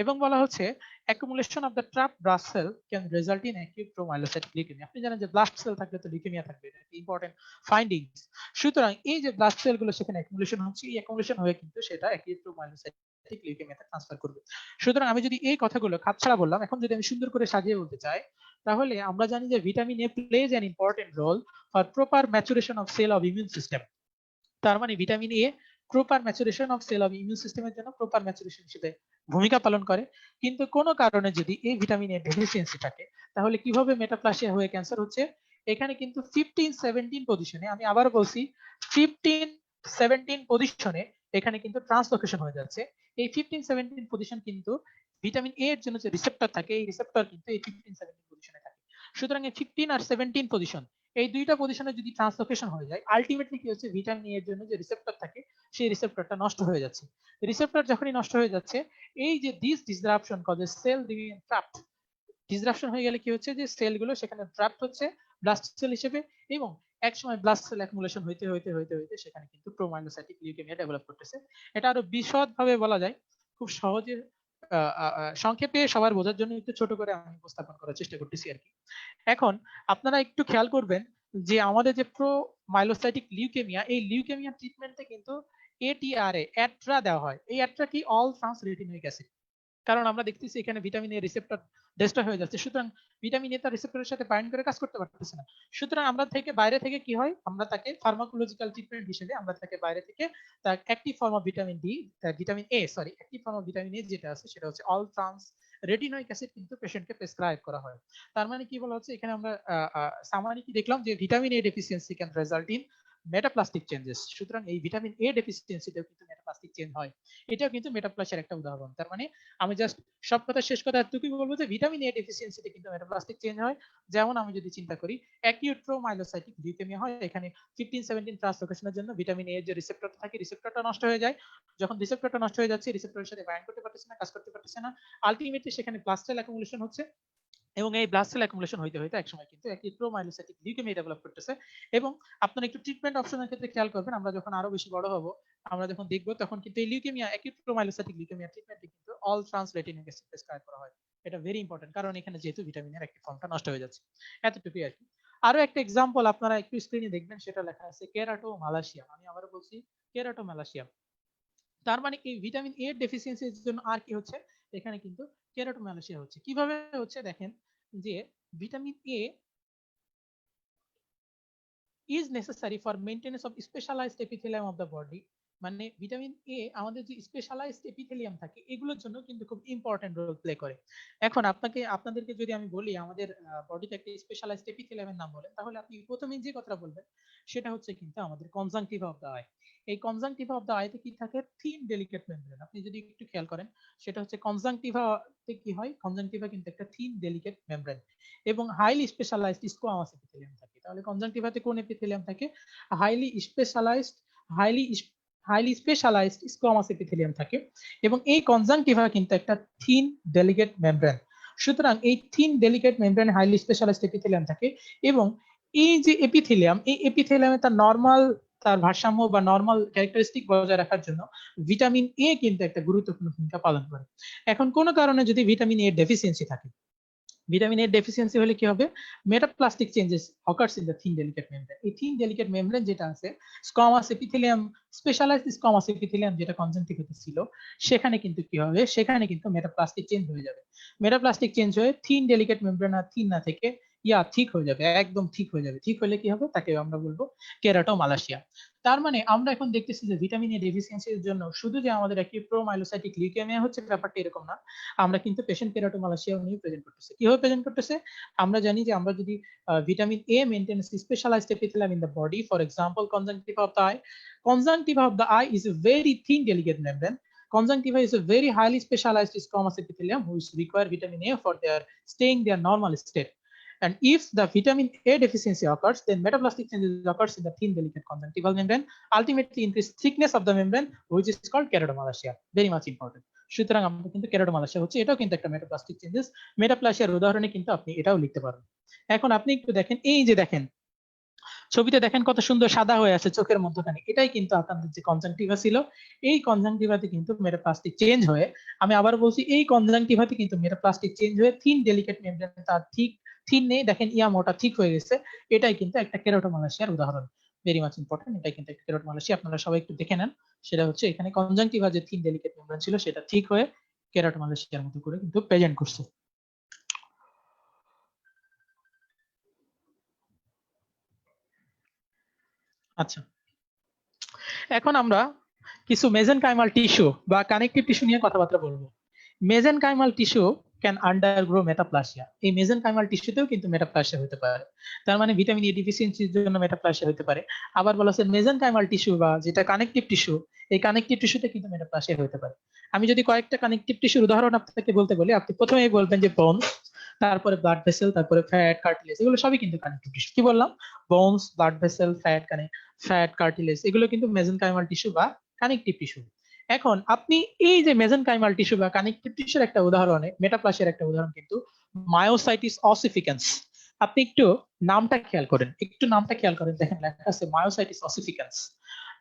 এবং বলা হচ্ছে accumulation of the trapped blast cell can result in acute promyelocytic leukaemia. আপনি জানেন যে ব্লাস্ট সেল থাকলে তো লিউকেমিয়া থাকবে, এটা একটা ইম্পর্টেন্ট ফাইন্ডিংস। সুতরাং এই যে ব্লাস্ট সেলগুলো সেখানে অ্যাকুমুলেশন হচ্ছে, এই অ্যাকুমুলেশন হয়ে কিন্তু সেটা অ্যাকিউট প্রোমাইলোসাইটিক লিউকেমিয়াতে ট্রান্সফার করবে। সুতরাং আমি যদি এই কথাগুলো খাপছাড়া বললাম, এখন যদি আমি সুন্দর করে সাজিয়ে বলতে চাই, তাহলে আমরা জানি যে vitamin A plays an important role for proper maturation of cell of immune system. তার মানে vitamin A proper maturation of cell of immune সিস্টেমের জন্য প্রপার ম্যাচুরেশন হিসেবে ভূমিকা পালন করে। কিন্তু কোনো কারণে যদি এই ভিটামিন এ ডেফিসিয়েন্সি থাকে, তাহলে কিভাবে মেটাপ্লাসিয়া হয়ে ক্যান্সার হচ্ছে? এখানে কিন্তু 15-17 পজিশনে, আমি আবার বলছি 15-17 পজিশনে এখানে কিন্তু ট্রান্সলোকেশন হয়ে যাচ্ছে। এই 15-17 পজিশন কিন্তু ভিটামিন এ এর জন্য যে রিসেপ্টর থাকে, এই রিসেপ্টর কিন্তু এই 15-17 পজিশনে থাকে। সুতরাং এই 15 আর 17 পজিশন, এই দুইটা পজিশনে যদি ট্রান্সলোকেশন হয়ে যায়, আলটিমেটলি কি হচ্ছে, ভিটামিন এর জন্য যে রিসেপ্টর থাকে সেই রিসেপ্টরটা নষ্ট হয়ে যাচ্ছে। রিসেপ্টর যখনই নষ্ট হয়ে যাচ্ছে, এই যে this disruption causes cell being trapped. Disruption হয়ে গেলে কি হচ্ছে, যে সেলগুলো সেখানে ট্র্যাপড হচ্ছে ব্লাস্ট সেল হিসেবে, এবং এক সময় ব্লাস্ট সেল অ্যাকুমুলেশন হইতে হইতে হইতে হইতে সেখানে কিন্তু প্রোমাইলোসাইটিক লিউকেমিয়া ডেভেলপ করতেছে। এটা আরো বিশদভাবে বলা যায়, খুব সহজে সংক্ষেপে সবার বোঝার জন্য একটু ছোট করে আমি উপস্থাপন করার চেষ্টা করতেছি আর কি। এখন আপনারা একটু খেয়াল করবেন যে আমাদের যে প্রো মাইলোসাইটিক লিউকেমিয়া, এই লিউকেমিয়া ট্রিটমেন্টে কিন্তু এটিআরএ অ্যাট্রা দেওয়া হয়। এই অ্যাট্রা কি, অল ট্রান্স রেটিনোইক অ্যাসিড। কারণ আমরা দেখতেছি এখানে ভিটামিন এ রিসেপ্টর ডিস্ট্রয় হয়ে যাচ্ছে, সুতরাং ভিটামিন এ তার রিসেপ্টরের সাথে বাইন্ড করে কাজ করতে পারতেছে না। সুতরাং আমরা বাইরে থেকে কি হয়, আমরা তাকে ফার্মাকোলজিক্যাল ট্রিটমেন্ট হিসেবে আমরা তাকে বাইরে থেকে তার active form of vitamin D, vitamin A sorry active form of vitamin A যেটা আছে সেটা হচ্ছে অল ট্রান্স রেটিনোইক অ্যাসিড কিন্তু পেশেন্টকে প্রেসক্রাইব করা হয়। তার মানে কি বলা হচ্ছে, এখানে আমরা সামারি কি দেখলাম, যে vitamin A deficiency can result in metaplastic changes. সুতরাং এই ভিটামিন এ ডেফিসিয়েন্সিতেও কিন্তু মেটাপ্লাস্টিক চেঞ্জ হয়। এটাও কিন্তু মেটাপ্লাসের একটা উদাহরণ। তার মানে আমি জাস্ট সব কথা শেষ কথা এতটুকুই বলবো যে ভিটামিন এ ডেফিসিয়েন্সিতে কিন্তু মেটাপ্লাস্টিক চেঞ্জ হয়। যেমন আমি যদি চিন্তা করি অ্যাকিউট প্রোমাইলোসাইটিক লিউকেমিয়া হয়, এখানে 15-17 ট্রান্সলোকেশনের জন্য ভিটামিন এ যে রিসেপ্টরটা থাকে রিসেপ্টরটা নষ্ট হয়ে যায়। যখন রিসেপ্টরটা নষ্ট হয়ে যাচ্ছে, রিসেপ্টরের সাথে বাইন্ড করতে পারতেছে না, কাজ করতে পারতেছে না, আলটিমেটলি সেখানে ব্লাস্ট সেল অ্যাকুমুলেশন হচ্ছে, এবং এই ব্লাড সেল অ্যাকুমুলেশন হইতে হইতে একসময় কিন্তু একটি প্রোমাইলোসাইটিক লিউকেমিয়া ডেভেলপ করতেছে। এবং আপনারা একটু ট্রিটমেন্ট অপশনের ক্ষেত্রে খেয়াল করবেন, আমরা যখন আরো বেশি বড় হব, আমরা যখন দেখব, তখন কিন্তু এই লিউকেমিয়া অ্যাকিউট প্রোমাইলোসাইটিক লিউকেমিয়া ট্রিটমেন্টে কিন্তু অল ট্রান্সলেটিনিক অ্যাসিড প্রেসক্রাইব করা হয়। এটা ভেরি ইম্পর্টেন্ট, কারণ এখানে যেহেতু ভিটামিনের একটি ফর্মটা নষ্ট হয়ে যাচ্ছে। এতটুকুই আর কি। আরো একটা এক্সাম্পল আপনারা একটু স্ক্রিনে দেখবেন, সেটা লেখা আছে কেরাটো মালয়েশিয়া। আমি আবারও বলছি, কেরাটো মালয়েশিয়া। তার মানে এই ভিটামিন এ ডেফিসিয়েন্সির জন্য আর কি হচ্ছে, এখানে কিন্তু কেরাটোম্যালাসিয়া হচ্ছে। কিভাবে হচ্ছে দেখেন, যে vitamin A is necessary for maintenance of specialized epithelium of the body। মানে ভিটামিন এ আমাদের যে স্পেশালাইজড এপিথেলিয়াম থাকে এগুলোর জন্য কিন্তু খুব ইম্পর্টেন্ট রোল প্লে করে। এখন আপনাদেরকে যদি আমি বলি আমাদের বডিতে একটা স্পেশালাইজড এপিথেলিয়ামের নাম বলেন, তাহলে আপনি প্রথমে যে কথা বলবেন সেটা হচ্ছে কিন্তু আমাদের কনজাংক্টিভা অফ দা আই। এই কনজাংক্টিভা অফ দা আইতে কি থাকে, থিন ডেলিকেট মেমব্রেন। আপনি যদি একটু খেয়াল করেন, সেটা হচ্ছে কনজাংক্টিভাতে কি হয়, কনজাংক্টিভা কিন্তু একটা থিন ডেলিকেট মেমব্রেন এবং হাইলি স্পেশালাইজড স্কোয়ামাস এপিথেলিয়াম থাকে। তাহলে কনজাংক্টিভাতে কোন এপিথেলিয়াম থাকে, highly specialised highly highly specialised squamous epithelium থাকে, এবং এই কনজাংক্টিভা কিন্তু একটা থিন ডেলিকেট মেমব্রেন। সুতরাং এই thin delicate membrane highly specialised epithelium থাকে, এবং এই যে এপিথেলিয়াম, এই এপিথেলিয়ামে তার ভারসাম্য বা নরমাল ক্যারেক্টারিস্টিক বজায় রাখার জন্য ভিটামিন এ কিন্তু একটা গুরুত্বপূর্ণ ভূমিকা পালন করে। এখন কোন কারণে যদি ভিটামিন এ ডেফিসিয়েন্সি থাকে, ভিটামিন এ ডেফিসিয়েন্সি হলে কি হবে, metaplastic changes occurs in the thin delicate membrane. এই থিন ডেলিকেট মেমব্রেন যেটা আছে, squamous epithelium, specialised squamous epithelium যেটা কনজাংক্টিভাতে ছিল, সেখানে কিন্তু কি হবে, সেখানে কিন্তু মেটাপ্লাস্টিক চেঞ্জ হয়ে যাবে। মেটাপ্লাস্টিক চেঞ্জ হয়ে থিন ডেলিকেট মেমব্রেন আর থিন না থেকে ঠিক হয়ে যাবে, একদম ঠিক হয়ে যাবে। ঠিক হলে কি হবে, তাকে আমরা বলবো কেরাটোমালাসিয়া। তার মানে আমরা এখন দেখতেছি যে ভিটামিন এ ডেফিসিয়েন্সির জন্য শুধু যে আমাদের একটি প্রোমাইলোসাইটিক লিউকেমিয়া হচ্ছে ব্যাপারটা এরকম না, আমরা কিন্তু পেশেন্ট কেরাটোমালাসিয়া নিয়ে প্রেজেন্ট করতেছি। কিভাবে প্রেজেন্ট করতেছে, আমরা জানি যে আমরা যদি vitamin A maintains specialised epithelium in the body, for example conjunctiva of the eye. Conjunctiva of the eye is a very thin delicate membrane. Conjunctiva is a very highly specialized squamous epithelium which require vitamin A for their staying their normal state. And if the vitamin A deficiency occurs, then metaplastic changes occurs in the thin delicate conjunctival membrane, ultimately increase thickness of the membrane, which is called keratomalacia. Very much important. সুতরাং আমরা কিন্তু কেরাটোমালাসিয়া হচ্ছে, এটাও কিন্তু একটা metaplastic changes. মেটাপ্লাসিয়ার উদাহরণে কিন্তু আপনি এটাও লিখতে পারেন। এখন আপনি একটু দেখেন, এই যে দেখেন ছবিতে দেখেন কত সুন্দর সাদা হয়ে আছে চোখের মধ্যখানে, এটাই কিন্তু আপনাদের যে কনজাংক্টিভা ছিল, এই কনজাংক্টিভাতে কিন্তু মেটাপ্লাস্টিক চেঞ্জ হয়ে, আমি আবার বলছি, এই কনজাংক্টিভাতে কিন্তু মেটাপ্লাস্টিক চেঞ্জ হয়ে থিন ডেলিকেট মেমব্রেন তার ঠিক থিন নেই, দেখেন মোটা ঠিক হয়ে গেছে। এটাই কিন্তু একটা কেরাটোমালাসিয়ার উদাহরণ। ভেরি মাচ ইম্পর্টেন্ট, এটাই কিন্তু একটা কেরাটোমালাসিয়া। আপনারা সবাই একটু দেখে নেন, সেটা হচ্ছে এখানে কনজাংক্টিভা যে থিন ডেলিকেট মেমব্রেন ছিল সেটা ঠিক হয়ে কেরাটোমালাসিয়ার মতো করে কিন্তু প্রেজেন্ট করছে। আচ্ছা, এখন আমরা কিছু মেজেনকাইমাল টিস্যু বা কানেকটিভ টিস্যু নিয়ে কথাবার্তা বলবো। মেজেনকাইমাল টিস্যু ক্যান আন্ডারগ্রো মেটাপ্লাসিয়া। এই মেজেনকাইমাল টিস্যুতেও কিন্তু মেটাপ্লাসিয়া হতে পারে। তার মানে ভিটামিন এ ডিফিসিয়েন্সির জন্য মেটাপ্লাসিয়া হতে পারে। আবার বলা হচ্ছে মেজেনকাইমাল টিস্যু বা যেটা কানেকটিভ টিস্যু, এই কানেকটিভ টিস্যুতে কিন্তু মেটাপ্লাসিয়া হতে পারে। আমি যদি কয়েকটা কানেকটিভ টিস্যুর উদাহরণ আপনাকে বলতে বলি, আপনি প্রথমেই বলবেন যে বোনস। তারপরে ব্লাড ভেসেল, তারপরে ফ্যাট, কার্টিলেজ, এগুলো সবই কিন্তু কানেকটিভ টিস্যু। কি বললাম? Bones, blood vessel, fat, cartilage, এগুলো কিন্তু মেসেনকাইমাল টিস্যু বা কানেকটিভ টিস্যু। এখন আপনি এই যে মেসেনকাইমাল টিস্যু বা কানেকটিভ টিস্যুর একটা উদাহরণে মেটাপ্লাসিয়ার একটা উদাহরণ কিন্তু মায়োসাইটিস অসিফিকেন্স। আপনি একটু নামটা খেয়াল করেন, দেখেন লেখা আছে মায়োসাইটিস অসিফিকেন্স।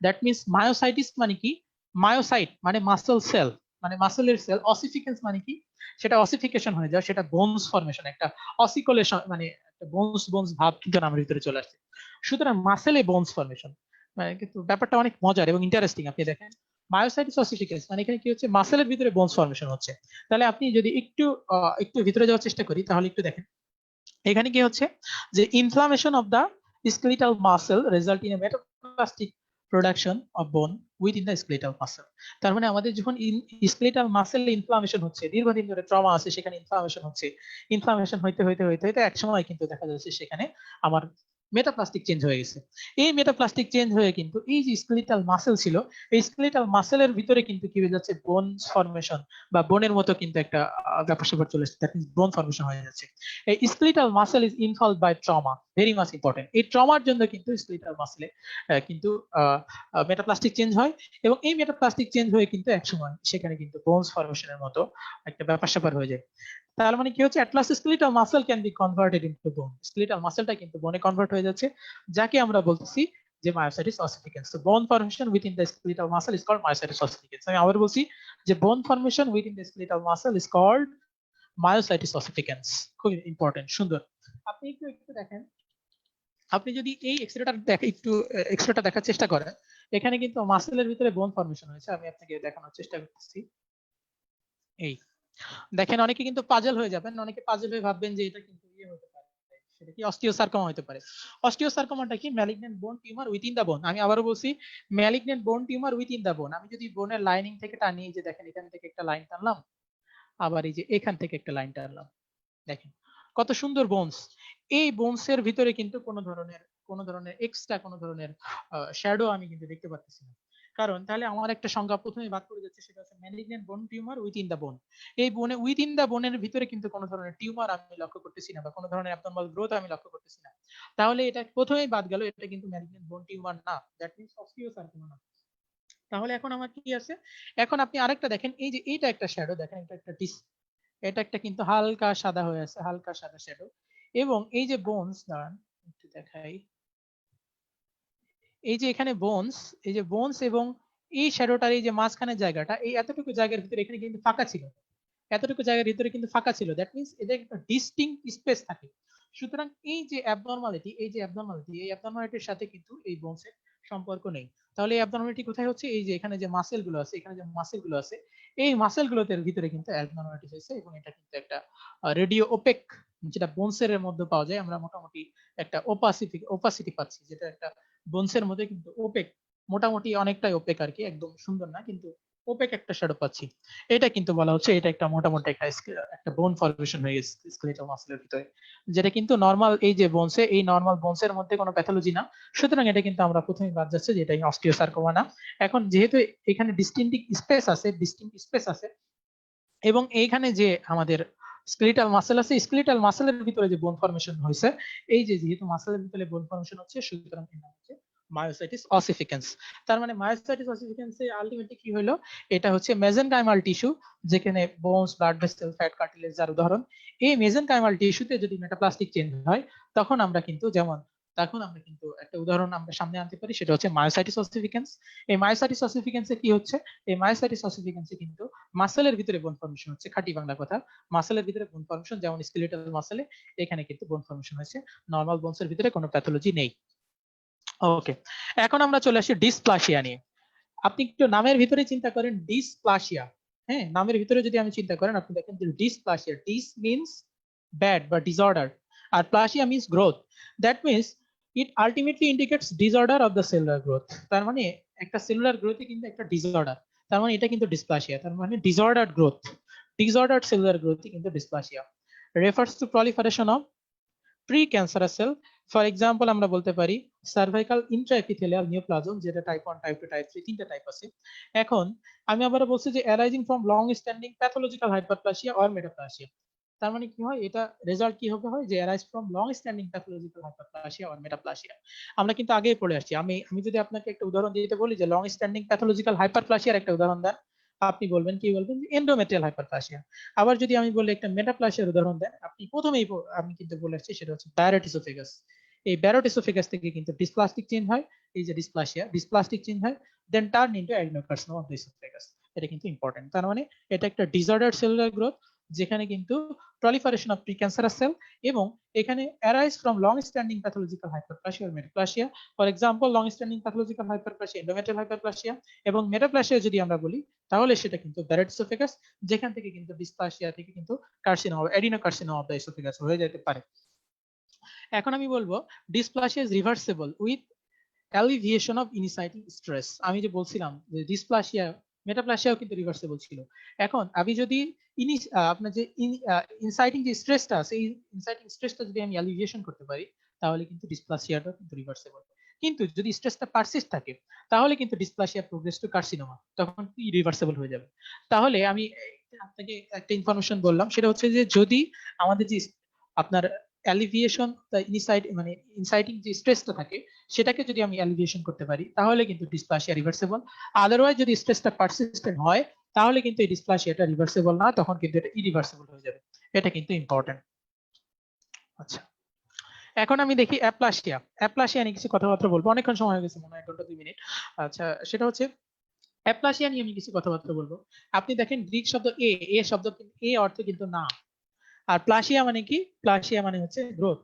দ্যাট মিনস মায়োসাইটিস মানে কি? মায়োসাইট মানে মাসল সেল, মানে মাসেলের সেল। অসিফিকেন্স মানে কি? সেটা অসিফিকেশন হয়ে যায়, সেটা বোনস ফরমেশন, একটা অসিকুলেশন, মানে একটা বোনস বোনস ভাব কিন্তু নামের ভিতরে চলে আসছে। সুতরাং মাসেলে বোনস ফরমেশন, মানে কিন্তু ব্যাপারটা অনেক মজার এবং ইন্টারেস্টিং। আপনি দেখেন মায়োসাইটিস অসিফিকেন্স মানে এখানে কি হচ্ছে? মাসেলের ভিতরে বোনস ফরমেশন হচ্ছে। তাহলে আপনি যদি একটু ভিতরে যাওয়ার চেষ্টা করি, তাহলে একটু দেখেন এখানে কি হচ্ছে, যে inflammation of the skeletal muscle result in a metaplastic production of bone within the skeletal muscle. তার মানে আমাদের যখন স্কেলিটাল মাসেল ইনফ্লামেশন হচ্ছে, দীর্ঘদিন ধরে ট্রমা আছে, সেখানে ইনফ্লামেশন হচ্ছে, ইনফ্লামেশন হইতে হইতে হইতে হইতে এক সময় কিন্তু দেখা যাচ্ছে সেখানে আমার মেটাপ্লাস্টিক চেঞ্জ হয়ে গেছে। এই মেটাপ্লাস্টিক চেঞ্জ হয়ে কিন্তু এই যে স্কেলিটাল মাসেল ছিল, এই স্কেলিটাল মাসেলের ভিতরে কিন্তু কি হয়ে যাচ্ছে? বোন ফরমেশন বা বোনের মতো কিন্তু একটা ব্যাপার স্যাপার চলে আসছে, দ্যাট মিনস বোন ফরমেশন হয়ে যাচ্ছে। এই skeletal muscle is involve by trauma, very much important. এই ট্রমার জন্য কিন্তু স্কেলিটাল মাসেলে কিন্তু মেটাপ্লাস্টিক চেঞ্জ হয়, এবং এই মেটাপ্লাস্টিক চেঞ্জ হয়ে কিন্তু একসময় সেখানে কিন্তু বোনস ফরমেশনের মতো একটা ব্যাপার স্যাপার হয়ে যায়। তার মানে কি হচ্ছে? At last skeletal muscle can be converted into বোন। স্কেলিটাল মাসেলটা কিন্তু বোনে কনভার্ট হয়ে যাচ্ছে, যাকে আমরা বলতেছি যে মায়োসাইটিস অসিফিকেন্স। তো bone formation within the skeletal muscle is called myositis ossificans. আমি আবার বলছি যে bone formation within the skeletal muscle is called myositis ossificans. খুব ইম্পর্টেন্ট, সুন্দর। আপনি একটু একটু দেখেন, আপনি যদি এই এক্সরেটা দেখার চেষ্টা করেন, এখানে কিন্তু মাসেলের ভিতরে বোন ফরমেশন হয়েছে। আমি আপনাকে দেখানোর চেষ্টা করতেছি। এই দেখেন, অনেকে কিন্তু পাজল হয়ে যাবেন, অনেকে পাজল হয়ে ভাববেন যে এটা কিন্তু ইয়ে হতে পারে, সেটা কি অস্টিওসার্কোমা হতে পারে। অস্টিওসার্কোমাটা কি? ম্যালিগন্যান্ট বোন টিউমার উইথিন দা বোন। আমি আবারও বলছি, ম্যালিগন্যান্ট বোন টিউমার উইথিন দা বোন। আমি যদি বোনের লাইনিং থেকে টানি, যে দেখেন এখান থেকে একটা লাইন টানলাম, আবার এই যে এখান থেকে একটা লাইন টানলাম, দেখেন কত সুন্দর বোনস। এই বোনস এর ভিতরে কিন্তু কোনো ধরনের এক্সট্রা কোনো ধরনের শ্যাডো আমি কিন্তু দেখতে পাচ্ছি না। কারণ তাহলে আমার একটা সংজ্ঞা প্রথমে বাদ পড়ে যাচ্ছে, সেটা হচ্ছে ম্যালিগন্যান্ট বোন টিউমার উইথিন দা বোন। এই বোনে উইথিন দা বোনের ভিতরে কিন্তু কোনো ধরনের টিউমার আমি লক্ষ্য করতেছি না, বা কোনো ধরনের অ্যাবনরমাল গ্রোথ আমি লক্ষ্য করতেছি না। তাহলে এটা প্রথমেই বাদ গেল, এটা কিন্তু ম্যালিগন্যান্ট বোন টিউমার না, দ্যাট মিন্স অস্টিওসার্কোমা না। তাহলে এখন আমার কি আছে? এখন আপনি আরেকটা দেখেন, এই যে এইটা একটা শ্যাডো, দেখেন এটা একটা এটা একটা কিন্তু হালকা সাদা হয়ে আছে, হালকা সাদা শ্যাডো। এবং এই যে বোনস, দাঁড়ান একটু দেখাই, এই যে এখানে বোনস, এই যে বোনস এবং এই শ্যাডোটার এই যে মাঝখানের জায়গাটা, এই এতটুকু জায়গার ভিতরে এখানে কিন্তু ফাঁকা ছিল, এতটুকু জায়গার ভিতরে কিন্তু ফাঁকা ছিল। দ্যাট মিন্স এদের একটা ডিস্টিংক্ট স্পেস থাকে। সুতরাং এই অ্যাবনরমালিটির সাথে কিন্তু এই বোনসের সম্পর্ক নেই। তাহলে এই অ্যাবনরমালিটি কোথায় হচ্ছে? এই যে এখানে যে মাসেল গুলো আছে, এই মাসেল গুলোতে ভিতরে কিন্তু অ্যাবনরমালিটি হয়েছে, এবং এটা কিন্তু একটা রেডিও ওপেক, যেটা বোনসের মধ্যে পাওয়া যায়, আমরা মোটামুটি একটা ওপাসিটি পাচ্ছি, যেটা একটা বোনসের মধ্যে কিন্তু ওপেক, মোটামুটি অনেকটাই ওপেক আর কি, একদম সুন্দর না কিন্তু ওপেক একটা শ্যাডো পাচ্ছি। এটা কিন্তু বলা হচ্ছে এটা একটা মোটামুটি একটা বোন ফরমেশন হয়ে গেছে স্কেলেটাল মাসলের ভিতরে, যেটা কিন্তু নরমাল এই যে বোনসে, এই নরমাল বোনসের মধ্যে কোনো প্যাথোলজি না। সুতরাং এটা কিন্তু আমরা প্রথমেই বাদ যাচ্ছে যে এটা অস্টিওসার্কোমা না। এখন যেহেতু এখানে ডিস্টিংক্ট স্পেস আছে, এবং এইখানে যে আমাদের স্কেলিটাল মাসেল আছে, স্কেলিটাল মাসেলের ভিতরে যে বোন ফরমেশন হয়েছে, এই যে যেহেতু মাসেলের ভিতরে বোন ফরমেশন হচ্ছে, সুতরাং এর নাম হচ্ছে মায়োসাইটিস অসিফিকেন্স। তার মানে মায়োসাইটিস অসিফিকেন্স এর আলটিমেটলি কি হলো? এটা হচ্ছে মেজেনকাইমাল টিস্যু, যেখানে bones, blood vessel, fat, cartilage যার উদাহরণ। এই মেজেনকাইমাল টিস্যুতে যদি মেটাপ্লাস্টিক চেঞ্জ হয়, তখন আমরা কিন্তু একটা উদাহরণ আমরা সামনে আনতে পারি, সেটা হচ্ছে মায়োসাইটিস অসিফিকেন্স। এই মায়োসাইটিস অসিফিকেন্সে কি হচ্ছে? এই মায়োসাইটিস অসিফিকেন্সে কিন্তু মাসেলের ভিতরে বোন ফর্মেশন হচ্ছে, খাঁটি বাংলা কথা, মাসেলের ভিতরে বোন ফর্মেশন, যেমন স্কেলেটাল মাসেলে এখানে কিন্তু বোন ফর্মেশন হয়েছে। নরমাল বোনসের ভিতরে কোনো প্যাথোলজি নেই। ওকে, এখন আমরা চলে আসি ডিসপ্লাসিয়া নিয়ে। আপনি একটু নামের ভিতরে চিন্তা করেন, ডিসপ্লাসিয়া। হ্যাঁ, নামের ভিতরে যদি আমি চিন্তা করেন, আপনি দেখেন যে ডিসপ্লাসিয়া, ডিস মিন্স ব্যাড বা ডিসঅর্ডার, আর plasia means growth. That means it ultimately indicates disorder of the cellular growth. তার মানে একটা সেলুলার গ্রোথে কিন্তু একটা ডিসঅর্ডার, তার মানে এটা কিন্তু ডিসপ্লাসিয়া, তার মানে ডিসঅর্ডার্ড সেলুলার গ্রোথ কিন্তু dysplasia. Refers to proliferation of pre cancerous cell. For example আমরা বলতে পারি সার্ভাইকাল ইন্ট্রাএপিথেলিয়াল নিওপ্লাজম, যেটা টাইপ 1, টাইপ 2, টাইপ 3, তিনটা টাইপ আছে। এখন আমি আবার বলছি যে arising from long standing pathological hyperplasia or metaplasia. তার মানে কি হয়, এটা রেজাল্ট কি হবে হয় যে arise from long standing pathological hyperplasia or metaplasia. আমরা কিন্তু আগেই পড়ে আসছি। আমি আমি যদি আপনাকে একটা উদাহরণ দিতে বলি যে লং স্ট্যান্ডিং প্যাথোলজিক্যাল হাইপারপ্লাসিয়ার একটা উদাহরণ দেন, আপনি বলবেন কি বলবেন, এন্ডোমেট্রিয়াল হাইপারপ্লাসিয়া। আবার যদি আমি বলি একটা মেটাপ্লাসিয়ার উদাহরণ দেন, আপনি প্রথমেই আমি কিন্তু বলে আসছি সেটা হচ্ছে ব্যারোট ইসোফেগাস। এই ব্যারোট ইসোফেগাস থেকে কিন্তু ডিসপ্লাস্টিক চেঞ্জ হয়, এই যে ডিসপ্লাসিয়া, ডিসপ্লাস্টিক চেঞ্জ হয়, then turn into adenocarcinoma of the oesophagus. এটা কিন্তু ইম্পর্টেন্ট। তার মানে এটা একটা ডিসঅর্ডার সেলুলার গ্রোথ, যেখানে কিন্তু proliferation of precancerous cell এবং এখানে arise from long standing pathological hyperplasia or metaplasia. For example, long standing pathological hyperplasia, endometrial hyperplasia এবং metaplasia যদি আমরা বলি তাহলে সেটা কিন্তু Barrett esophagus, যেখান থেকে কিন্তু dysplasia থেকে কিন্তু carcinoma, adenocarcinoma of the esophagus হয়ে যেতে পারে। এখন আমি বলবো dysplasia is reversible with alleviation of initiating stress। আমি যে বলছিলাম যে dysplasia মেটাপ্লাসিয়াও কিন্তু রিভার্সিবল ছিল। এখন আমি যদি আপনার যে ইনসাইটিং যে স্ট্রেসটা আছে, এই ইনসাইটিং স্ট্রেসটা যদি আমি অ্যালিভিয়েশন করতে পারি তাহলে কিন্তু ডিসপ্লাসিয়াটা কিন্তু রিভার্সিবল। কিন্তু যদি স্ট্রেসটা পারসিস্ট থাকে তাহলে কিন্তু ডিসপ্লাসিয়া প্রোগ্রেস টু কার্সিনোমা, তখন কি রিভার্সিবল হয়ে যাবে। তাহলে আমি আপনাকে একটা ইনফরমেশন বললাম, সেটা হচ্ছে যে যদি আমাদের যে আপনার অ্যালিভিয়েশন মানে ইনসাইটিং যে স্ট্রেসটা থাকে সেটাকে যদি আমি অ্যালিভিয়েশন করতে পারি তাহলে কিন্তু ডিসপ্লাসিয়া রিভার্সিবল। আদারওয়াইজ যদি স্ট্রেসটা পারসিস্টেন্ট হয় তাহলে কিন্তু এই ডিসপ্লাসিয়াটা রিভার্সিবল না, তখন কিন্তু এটা ইরিভার্সিবল হয়ে যাবে। এটা কিন্তু ইম্পর্টেন্ট। আচ্ছা, এখন আমি দেখি অ্যাপ্লাসিয়া। অ্যাপ্লাসিয়া নিয়ে কিছু কথাবার্তা বলবো, অনেকক্ষণ সময় হয়ে গেছে, মনে হয় 1 ঘন্টা 2 মিনিট। আচ্ছা, সেটা হচ্ছে অ্যাপ্লাসিয়া নিয়ে আমি কিছু কথাবার্তা বলবো। আপনি দেখেন গ্রিক শব্দ এ শব্দ, এ অর্থ কিন্তু না। আর প্লাসিয়া মানে কি? প্লাসিয়া মানে হচ্ছে growth.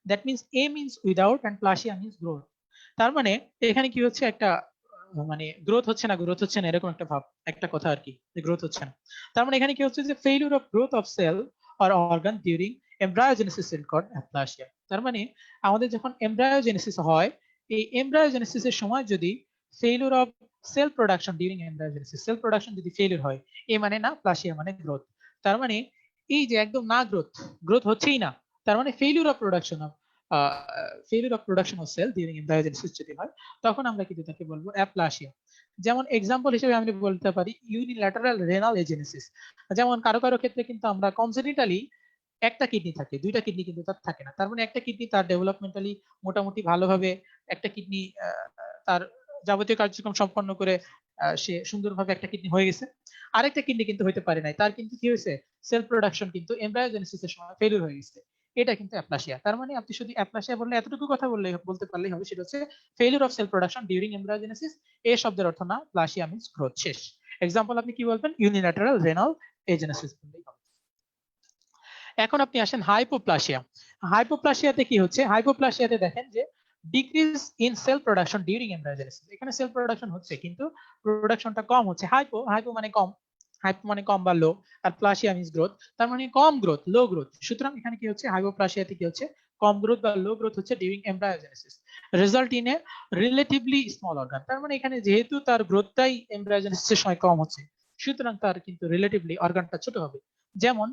That means a means without and plasia means growth. তার মানে এখানে কি হচ্ছে, একটা মানে গ্রোথ হচ্ছে না, গ্রোথ হচ্ছে না এরকম একটা ভাব, একটা কথা আর কি, যে গ্রোথ হচ্ছে না। তার মানে এখানে কি হচ্ছে যে failure of growth of cell or organ during embryogenesis is called aplasia. তার মানে আমাদের যখন এমব্রায়োজেনেসিস হয়, এই এমব্রায়োজেনেসিসের সময় যদি failure of cell production during embryogenesis, cell production যদি ফেইলিউর হয়, এ মানে না, প্লাসিয়া মানে গ্রোথ। তার মানে এই যে একদম না গ্রোথ, গ্রোথ হচ্ছেই না, তার মানে failure of production of cell during embryogenesis যদি হয়, তখন আমরা কিন্তু তাকে বলবো অ্যাপ্লাসিয়া। যেমন এক্সাম্পল হিসেবে আমি বলতে পারি ইউনিল্যাটারাল রেনাল এজেনেসিস। যেমন কারো কারো ক্ষেত্রে কিন্তু আমরা কনজেনিটালি একটা কিডনি থাকে, দুইটা কিডনি কিন্তু তার থাকে না। তার মানে একটা কিডনি তার ডেভেলপমেন্টালি মোটামুটি ভালোভাবে, একটা কিডনি তার যাবতীয় কার্যক্রম সম্পন্ন করে সে সুন্দরভাবে একটা কিডনি হয়ে গেছে, আরেকটা কিডনি কিন্তু হইতে পারে নাই, তার কিন্তু কি হয়েছে, সেল প্রোডাকশন কিন্তু এমব্রায়োজেনেসিসের সময় ফেলিউর হয়ে গেছে। এটা কিন্তু অ্যাপ্লাসিয়া। তার মানে আপনি শুধু অ্যাপ্লাসিয়া বললে এতটুকু কথা বলতে পারলেই হবে, সেটা হচ্ছে failure of cell production during embryogenesis. A শব্দের অর্থ না, প্লাসিয়া মিন্স গ্রোথ, শেষ। এক্সাম্পল আপনি কি বলবেন, ইউনিল্যাটারাল রেনাল এজেনেসিস বললেই হবে। এখন আপনি আসেন হাইপোপ্লাসিয়া। হাইপোপ্লাসিয়াতে কি হচ্ছে, হাইপোপ্লাসিয়াতে দেখেন যে decrease in cell production during embryogenesis. এখানে সেল প্রোডাকশন হচ্ছে কিন্তু প্রোডাকশনটা কম হচ্ছে। হাইপো, হাইপো মানে কম, হাইপো মানে কম বা লো, আর প্লাসিয়া মিন্স গ্রোথ, তার মানে কম গ্রোথ, লো গ্রোথ। সুতরাং এখানে কি হচ্ছে, হাইপোপ্লাসিয়াতে কি হচ্ছে, কম গ্রোথ বা লো গ্রোথ হচ্ছে during embryogenesis, result in A relatively small organ. তার মানে এখানে যেহেতু তার গ্রোথটাই এমব্রায়োজেনেসিসের সময় কম হচ্ছে, সুতরাং তার কিন্তু রিলেটিভলি অর্গানটা ছোট হবে। যেমন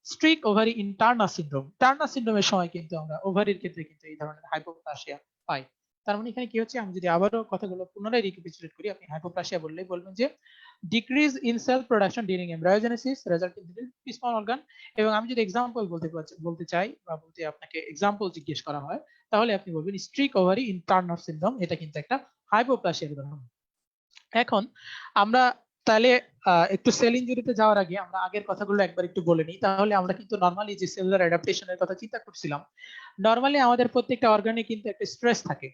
streak ovary in Turner syndrome, Turner সিনড্রোমের সময় কিন্তু আমরা ওভারির ক্ষেত্রে কিন্তু এই ধরনের হাইপোপ্লাসিয়া পাই। তার মানে এখানে কি হচ্ছে, আমি যদি আবারও কথাগুলো পুনরায় রিক্যাপিচুলেট করি, আপনি হাইপোপ্লাসিয়া বললেই বলবেন যে decrease in cell production during embryogenesis result in small organ. এবং আমি যদি এক্সাম্পল বলতে চাই বা বলতে আপনাকে এক্সাম্পল জিজ্ঞেস করা হয়, তাহলে আপনি বলবেন streak ovary in Turner syndrome, এটা কিন্তু একটা হাইপোপ্লাসিয়ার উদাহরণ। এখন আমরা তাহলে একটু সেল ইনজুরিতে যাওয়ার আগে আমরা আগের কথাগুলো একবার একটু বলে নিই, তাহলে আমরা কিন্তু নরমালি যে সেলুলার অ্যাডাপটেশনের কথা চিন্তা করছিলাম, নরমালি আমাদের প্রত্যেকটা অর্গানে কিন্তু একটা স্ট্রেস থাকে।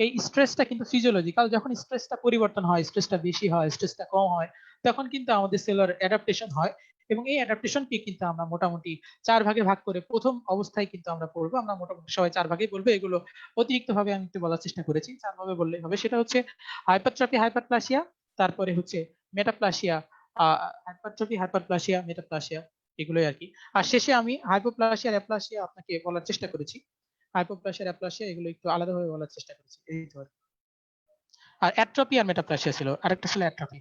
এই স্ট্রেসটা কিন্তু ফিজিওলজিক্যাল, যখন স্ট্রেসটা পরিবর্তন হয়, স্ট্রেসটা বেশি হয়, স্ট্রেসটা কম হয়, তখন কিন্তু আমাদের সেলুলার অ্যাডাপটেশন হয়। এবং এই অ্যাডাপটেশনকে কিন্তু আমরা মোটামুটি 4 ভাগে ভাগ করে প্রথম অবস্থায় কিন্তু আমরা পড়বো, আমরা মোটামুটি সবাই 4 ভাগেই বলবো, এগুলো অতিরিক্ত ভাবে আমি একটু বলার চেষ্টা করেছি, 4 ভাবে বললেই হবে। সেটা হচ্ছে হাইপারট্রফি, হাইপারপ্লাসিয়া, তারপরে হচ্ছে মেটাপ্লাসিয়া, হাইপারট্রফি, হাইপারপ্লাসিয়া, মেটাপ্লাসিয়া, এগুলোই আর কি। আর শেষে আমি হাইপোপ্লাসিয়া আর অ্যাপ্লাসিয়া আপনাকে বলার চেষ্টা করেছি, হাইপোপ্লাসিয়া অ্যাপ্লাসিয়া এগুলো একটু আলাদাভাবে বলার চেষ্টা করেছি, এই তো। আর অ্যাট্রপি আর মেটাপ্লাসিয়া ছিল, আরেকটা ছিল অ্যাট্রপি।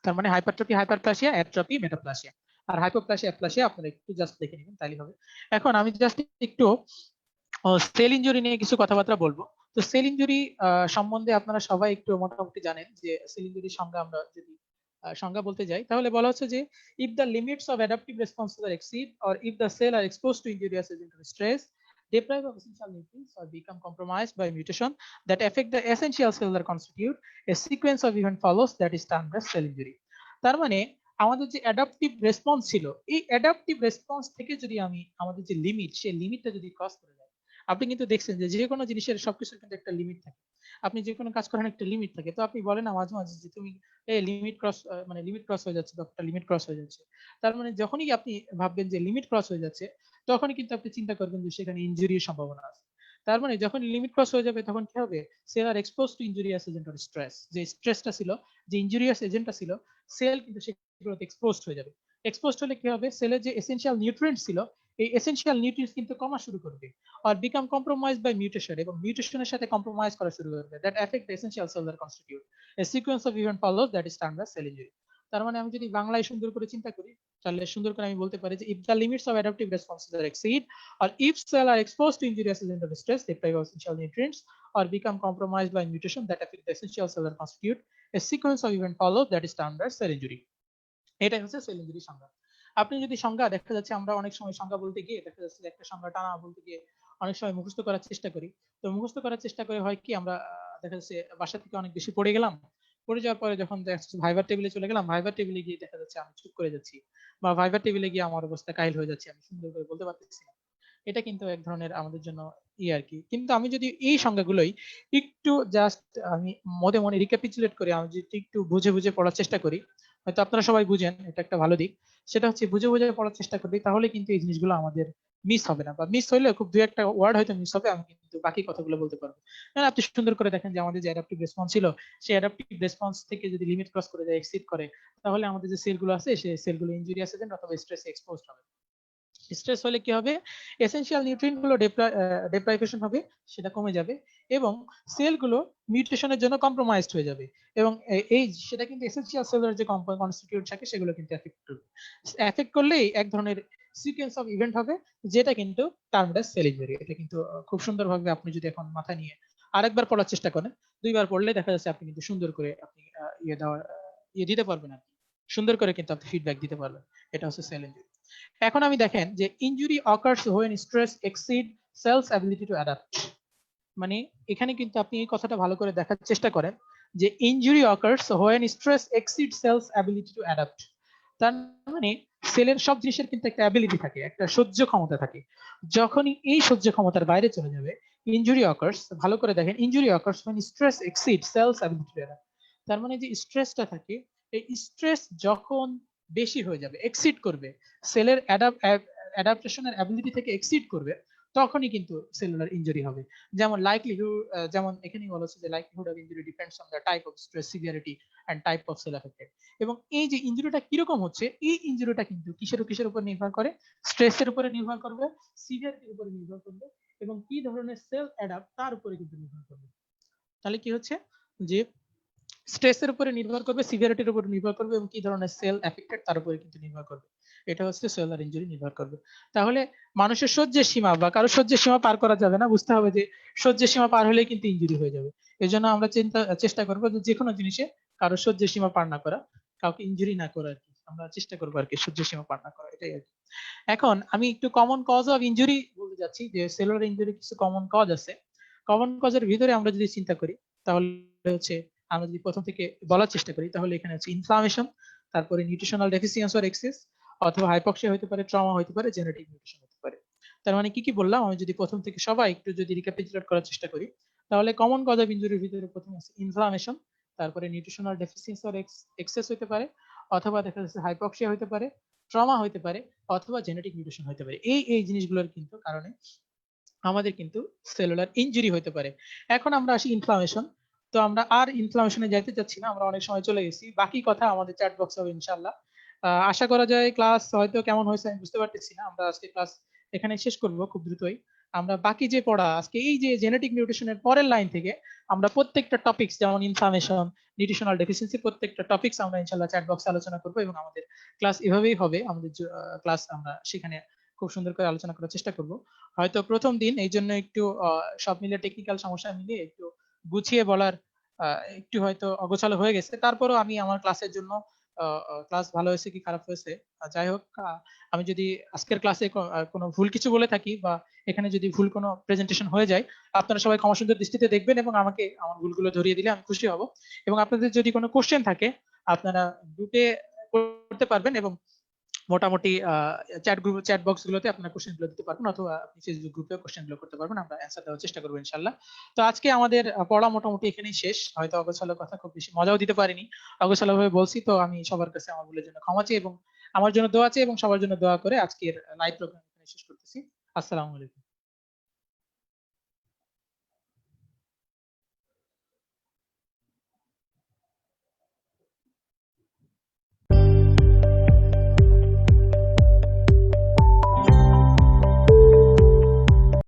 তার মানে হাইপারট্রপি, হাইপারপ্লাসিয়া, অ্যাট্রপি, মেটাপ্লাসিয়া। আর হাইপোপ্লাসিয়া, অ্যাপ্লাসিয়া আপনারা একটু জাস্ট দেখে নেবেন, তাহলেই হবে। এখন আমি জাস্ট একটু সেল ইনজুরি নিয়ে কিছু কথাবার্তা বলবো। তো সেল ইনজুরি সম্বন্ধে আপনারা সবাই একটু মোটামুটি জানেন যে সেল ইনজুরির সংজ্ঞা আমরা যদি সংজ্ঞা বলতে যাই, তাহলে বলা হচ্ছে যে if the limits of adaptive responses are exceed or if the cell are exposed to injurious agent or stress, deprive of essential nutrients or become compromised by mutation that affect the essential cellular constitute, a sequence of event follows that is termed as cell injury. তার মানে আমাদের যে adaptive response ছিল, এই adaptive response থেকে যদি আমি আমাদের যে লিমিট, সেই লিমিটটা যদি ক্রস করে যায়, আপনি কিন্তু দেখছেন যে যে কোনো জিনিসের সবকিছুর কিন্তু একটা লিমিট থাকে। আপনি যে কোনো কাজ করেন একটা লিমিট থাকে, তো আপনি বলেন না মাঝে মাঝে যে তুমি এই লিমিট ক্রস, মানে লিমিট ক্রস হয়ে যাচ্ছে, ব্যাপারটা লিমিট ক্রস হয়ে যাচ্ছে। তার মানে যখনই আপনি ভাববেন যে লিমিট ক্রস হয়ে যাচ্ছে, তখনই কিন্তু আপনি চিন্তা করবেন যে সেখানে ইনজুরির সম্ভাবনা আছে। তার মানে যখন লিমিট ক্রস হয়ে যাবে তখন কি হবে, cell are expose to injurious agent or stress, যে স্ট্রেসটা ছিল, যে ইনজুরিয়াস এজেন্টটা ছিল, সেল কিন্তু সেগুলোতে এক্সপোজড হয়ে যাবে। এক্সপোজড হলে কি হবে, সেলের যে এসেনশিয়াল নিউট্রিয়েন্টস ছিল, এই এসেনশিয়াল নিউট্রিয়েন্টস কিন্তু কমা শুরু করবে, আর বিকাম কম্প্রোমাইজ বাই মিউটেশন, এবং মিউটেশনের সাথে কম্প্রোমাইজ করা শুরু করবে, that effect the essential cellular constitute, A sequence of event follows that is termed as sell injury. তার মানে আমি যদি বাংলায় সুন্দর করে চিন্তা করি, তাহলে সুন্দর করে আমি বলতে পারি যে if the limits of adaptive responses are exceed or if cell are exposed to injurious agent or stress, they deprive of essential nutrients or become compromised by mutation that affect the essential cellular constitute, a sequence of event follows that is termed as cell injury. এটাই হচ্ছে sell injury সংজ্ঞা। আপনি যদি সংজ্ঞা, দেখা যাচ্ছে আমরা অনেক সময় সংজ্ঞা বলতে গিয়ে দেখা যাচ্ছে যে একটা সংজ্ঞা টানা বলতে গিয়ে অনেক সময় মুখস্থ করার চেষ্টা করি। তো মুখস্থ করার চেষ্টা করে হয় কি, আমরা দেখা যাচ্ছে বাসা থেকে অনেক বেশি পড়ে গেলাম, পড়ে যাওয়ার পরে যখন দেখা যাচ্ছে ভাইবার টেবিলে চলে গেলাম, ভাইবার টেবিলে গিয়ে দেখা যাচ্ছে আমি চুপ করে যাচ্ছি, বা ভাইবার টেবিলে গিয়ে আমার অবস্থা কাহিল হয়ে যাচ্ছে, আমি সুন্দর করে বলতে পারতেছি না। এটা কিন্তু এক ধরনের আমাদের জন্য আর কি। কিন্তু আমি যদি এই সংজ্ঞাগুলোই একটু জাস্ট আমি মনে মনে রিক্যাপিচুলেট করে, আমি যদি একটু বুঝে বুঝে পড়ার চেষ্টা করি, হয়তো আপনারা সবাই বুঝেন, এটা একটা ভালো দিক। সেটা হচ্ছে বুঝে বুঝে পড়ার চেষ্টা করি, তাহলে কিন্তু এই জিনিসগুলো আমাদের মিস হবে না, বা মিস হইলে খুব দুই একটা ওয়ার্ড হয়তো মিস হবে, আমি কিন্তু বাকি কথাগুলো বলতে পারবো। কারণ আপনি সুন্দর করে দেখেন যে আমাদের যে অ্যাডাপটিভ রেসপন্স ছিল, সেই অ্যাডাপটিভ রেসপন্স থেকে যদি লিমিট ক্রস করে যায়, এক্সিড করে, তাহলে আমাদের যে সেলগুলো আছে, সেই সেলগুলো ইনজুরিয়াস এজেন্ট অথবা স্ট্রেসে এক্সপোজড হবে। স্ট্রেস হলে কি হবে, এসেনশিয়াল নিউট্রিয়েন্ট গুলো ডেপ্রাইভেশন হবে, সেটা কমে যাবে, এবং সেলগুলো মিউটেশনের জন্য কম্প্রোমাইজড হয়ে যাবে, এবং এই সেটা কিন্তু এসেনশিয়াল সেলুলার যে কনস্টিটিউট থাকে সেগুলো কিন্তু এফেক্ট করবে। এফেক্ট করলেই এক ধরনের সিকোয়েন্স অফ ইভেন্ট হবে, যেটা কিন্তু টার্মড অ্যাজ সেল ইনজুরি। এটা কিন্তু খুব সুন্দরভাবে আপনি যদি এখন মাথা নিয়ে আরেকবার পড়ার চেষ্টা করেন, দুইবার পড়লে দেখা যাচ্ছে আপনি কিন্তু সুন্দর করে আপনি ইয়ে দেওয়ার ইয়ে দিতে পারবেন, আর সুন্দর করে কিন্তু আপনি ফিডব্যাক দিতে পারবেন। এটা হচ্ছে সেল ইনজুরি। এখন আমি দেখেন যে injury occurs when stress exceed cell's ability to adapt, মানে এখানে কিন্তু আপনি এই কথাটা ভালো করে দেখার চেষ্টা করেন যে injury occurs when stress exceed cell's ability to adapt. তার মানে সেলের সব জিনিসের কিন্তু একটা অ্যাবিলিটি থাকে, একটা সহ্য ক্ষমতা থাকে। যখনই এই সহ্য ক্ষমতার বাইরে চলে যাবে, ইনজুরি অকার্স, ভালো করে দেখেন, injury occurs when stress exceed cell's ability to adapt. তার মানে যে স্ট্রেসটা থাকে, এই স্ট্রেস যখন বেশি হয়ে যাবে, এক্সিড করবে, সেলের অ্যাডাপ্টেশনের অ্যাবিলিটি থেকে এক্সিড করবে, তখনই কিন্তু সেলুলার ইনজুরি হবে। যেমন লাইকলিহুড, যেমন এখানেই বলা হচ্ছে যে likelihood of injury depends on the type of stress, severity and type of cell affected. এবং এই যে ইনজুরিটা কিরকম হচ্ছে, এই ইনজুরিটা কিন্তু কিসের উপর নির্ভর করে, স্ট্রেসের উপরে নির্ভর করবে, সিভিয়ারিটির উপরে নির্ভর করবে, এবং কি ধরনের সেল অ্যাডাপ্ট তার উপরে কিন্তু নির্ভর করবে। তাহলে কি হচ্ছে যে স্ট্রেসের উপরে নির্ভর করবে, সিভিয়ারিটির উপর নির্ভর করবে, এবং কি ধরনের সেল এফেক্টেড তার উপরে কিন্তু নির্ভর করবে। এটা হচ্ছে সেলুলার ইনজুরি নির্ভর করবে। তাহলে মানুষের সহ্যের সীমা বা কারো সহ্যের সীমা পার করা যাবে না, বুঝতে হবে যে সহ্যের সীমা পার হলে কিন্তু ইনজুরি হয়ে যাবে। এই জন্য আমরা চেষ্টা করবো যে কোনো জিনিসে কারো সহ্যের সীমা পার না করা, কাউকে ইনজুরি না করা আর কি, আমরা চেষ্টা করবো আর কি সহ্যের সীমা পার না করা, এটাই আর কি। এখন আমি একটু কমন কজ অফ ইনজুরি বলতে যাচ্ছি, যে সেলুলার ইনজুরি কিছু কমন কজ আছে। কমন কজের ভিতরে আমরা যদি চিন্তা করি, তাহলে হচ্ছে আমরা যদি প্রথম থেকে বলার চেষ্টা করি, তাহলে এখানে হচ্ছে ইনফ্লামেশন, তারপরে নিউট্রিশনাল ডেফিসিয়েন্সি অর এক্সেস, অথবা হাইপক্সিয়া হতে পারে, ট্রমা হতে পারে, জেনেটিক মিউটেশন হতে পারে। তার মানে কি কি বললাম, আমি যদি প্রথম থেকে সবাই একটু যদি রিক্যাপিচুলেট করার চেষ্টা করি, তাহলে কমন কজ অফ ইনজুরির ভিতরে প্রথম আছে ইনফ্লামেশন, তারপরে নিউট্রিশনাল ডেফিসিয়েন্সি অর এক্সেস হতে পারে, অথবা দেখা যাচ্ছে হাইপক্সিয়া হতে পারে, ট্রমা হতে পারে, অথবা জেনেটিক মিউটেশন হতে পারে। এই জিনিসগুলোর কিন্তু কারণে আমাদের কিন্তু সেলুলার ইনজুরি হতে পারে। এখন আমরা আসি ইনফ্লামেশন। তো আমরা আর ইনফ্লামেশনে যাইতে চাচ্ছি না, আমরা অনেক সময় চলে গেছি, বাকি কথা আমাদের চ্যাট বক্সে হবে ইনশাআল্লাহ। আশা করা যায় ক্লাস হয়তো কেমন হয়েছে আমি বুঝতে পারতেছি না, আমরা আজকে ক্লাস এখানে শেষ করব খুব দ্রুতই। আমরা বাকি যে পড়া আজকে এই যে জেনেটিক মিউটেশনের পরের লাইন থেকে আমরা প্রত্যেকটা টপিকস, যেমন ইনফ্লামেশন, নিউট্রিশনাল ডেফিসিয়েন্সি, প্রত্যেকটা টপিকস আমরা ইনশাআল্লাহ চ্যাট বক্সে আলোচনা করব, এবং আমাদের ক্লাস এভাবেই হবে। আমাদের ক্লাস আমরা সেখানে খুব সুন্দর করে আলোচনা করার চেষ্টা করব। হয়তো প্রথম দিন, এই জন্য একটু সব মিলে টেকনিক্যাল সমস্যা মিলিয়ে একটু গুছিয়ে বলার একটু হয়তো অগোছালো হয়ে গেছে। তারপরও আমি আমার ক্লাসের জন্য ক্লাস ভালো হয়েছে কি খারাপ হয়েছে। যাই হোক, আমি যদি আজকের ক্লাসে কোনো ভুল কিছু বলে থাকি বা এখানে যদি ভুল কোনো প্রেজেন্টেশন হয়ে যায়, আপনারা সবাই ক্ষমা সুন্দর দৃষ্টিতে দেখবেন এবং আমাকে আমার ভুলগুলো ধরিয়ে দিলে আমি খুশি হব। এবং আপনাদের যদি কোনো কোশ্চেন থাকে আপনারা গ্রুপে করতে পারবেন, এবং মোটামুটি চ্যাট বক্স গুলোতে আপনার কোশ্চেন গুলো দিতে পারবেন, অথবা আপনি ফেসবুক গ্রুপে কোশ্চেন গুলো করতে পারবেন, আমরা অ্যান্সার দেওয়ার চেষ্টা করবো ইনশাল্লাহ। তো আজকে আমাদের পড়া মোটামুটি এখানেই শেষ। হয়তো অগোছালো কথা খুব বেশি মজাও দিতে পারিনি, অগোছালো ভাবে বলছি, তো আমি সবার কাছে আমার ভুলের জন্য ক্ষমা চাই এবং আমার জন্য দোয়া চাই এবং সবার জন্য দোয়া করে আজকের লাইভ প্রোগ্রাম এখানে শেষ করতেছি। আসসালামু আলাইকুম।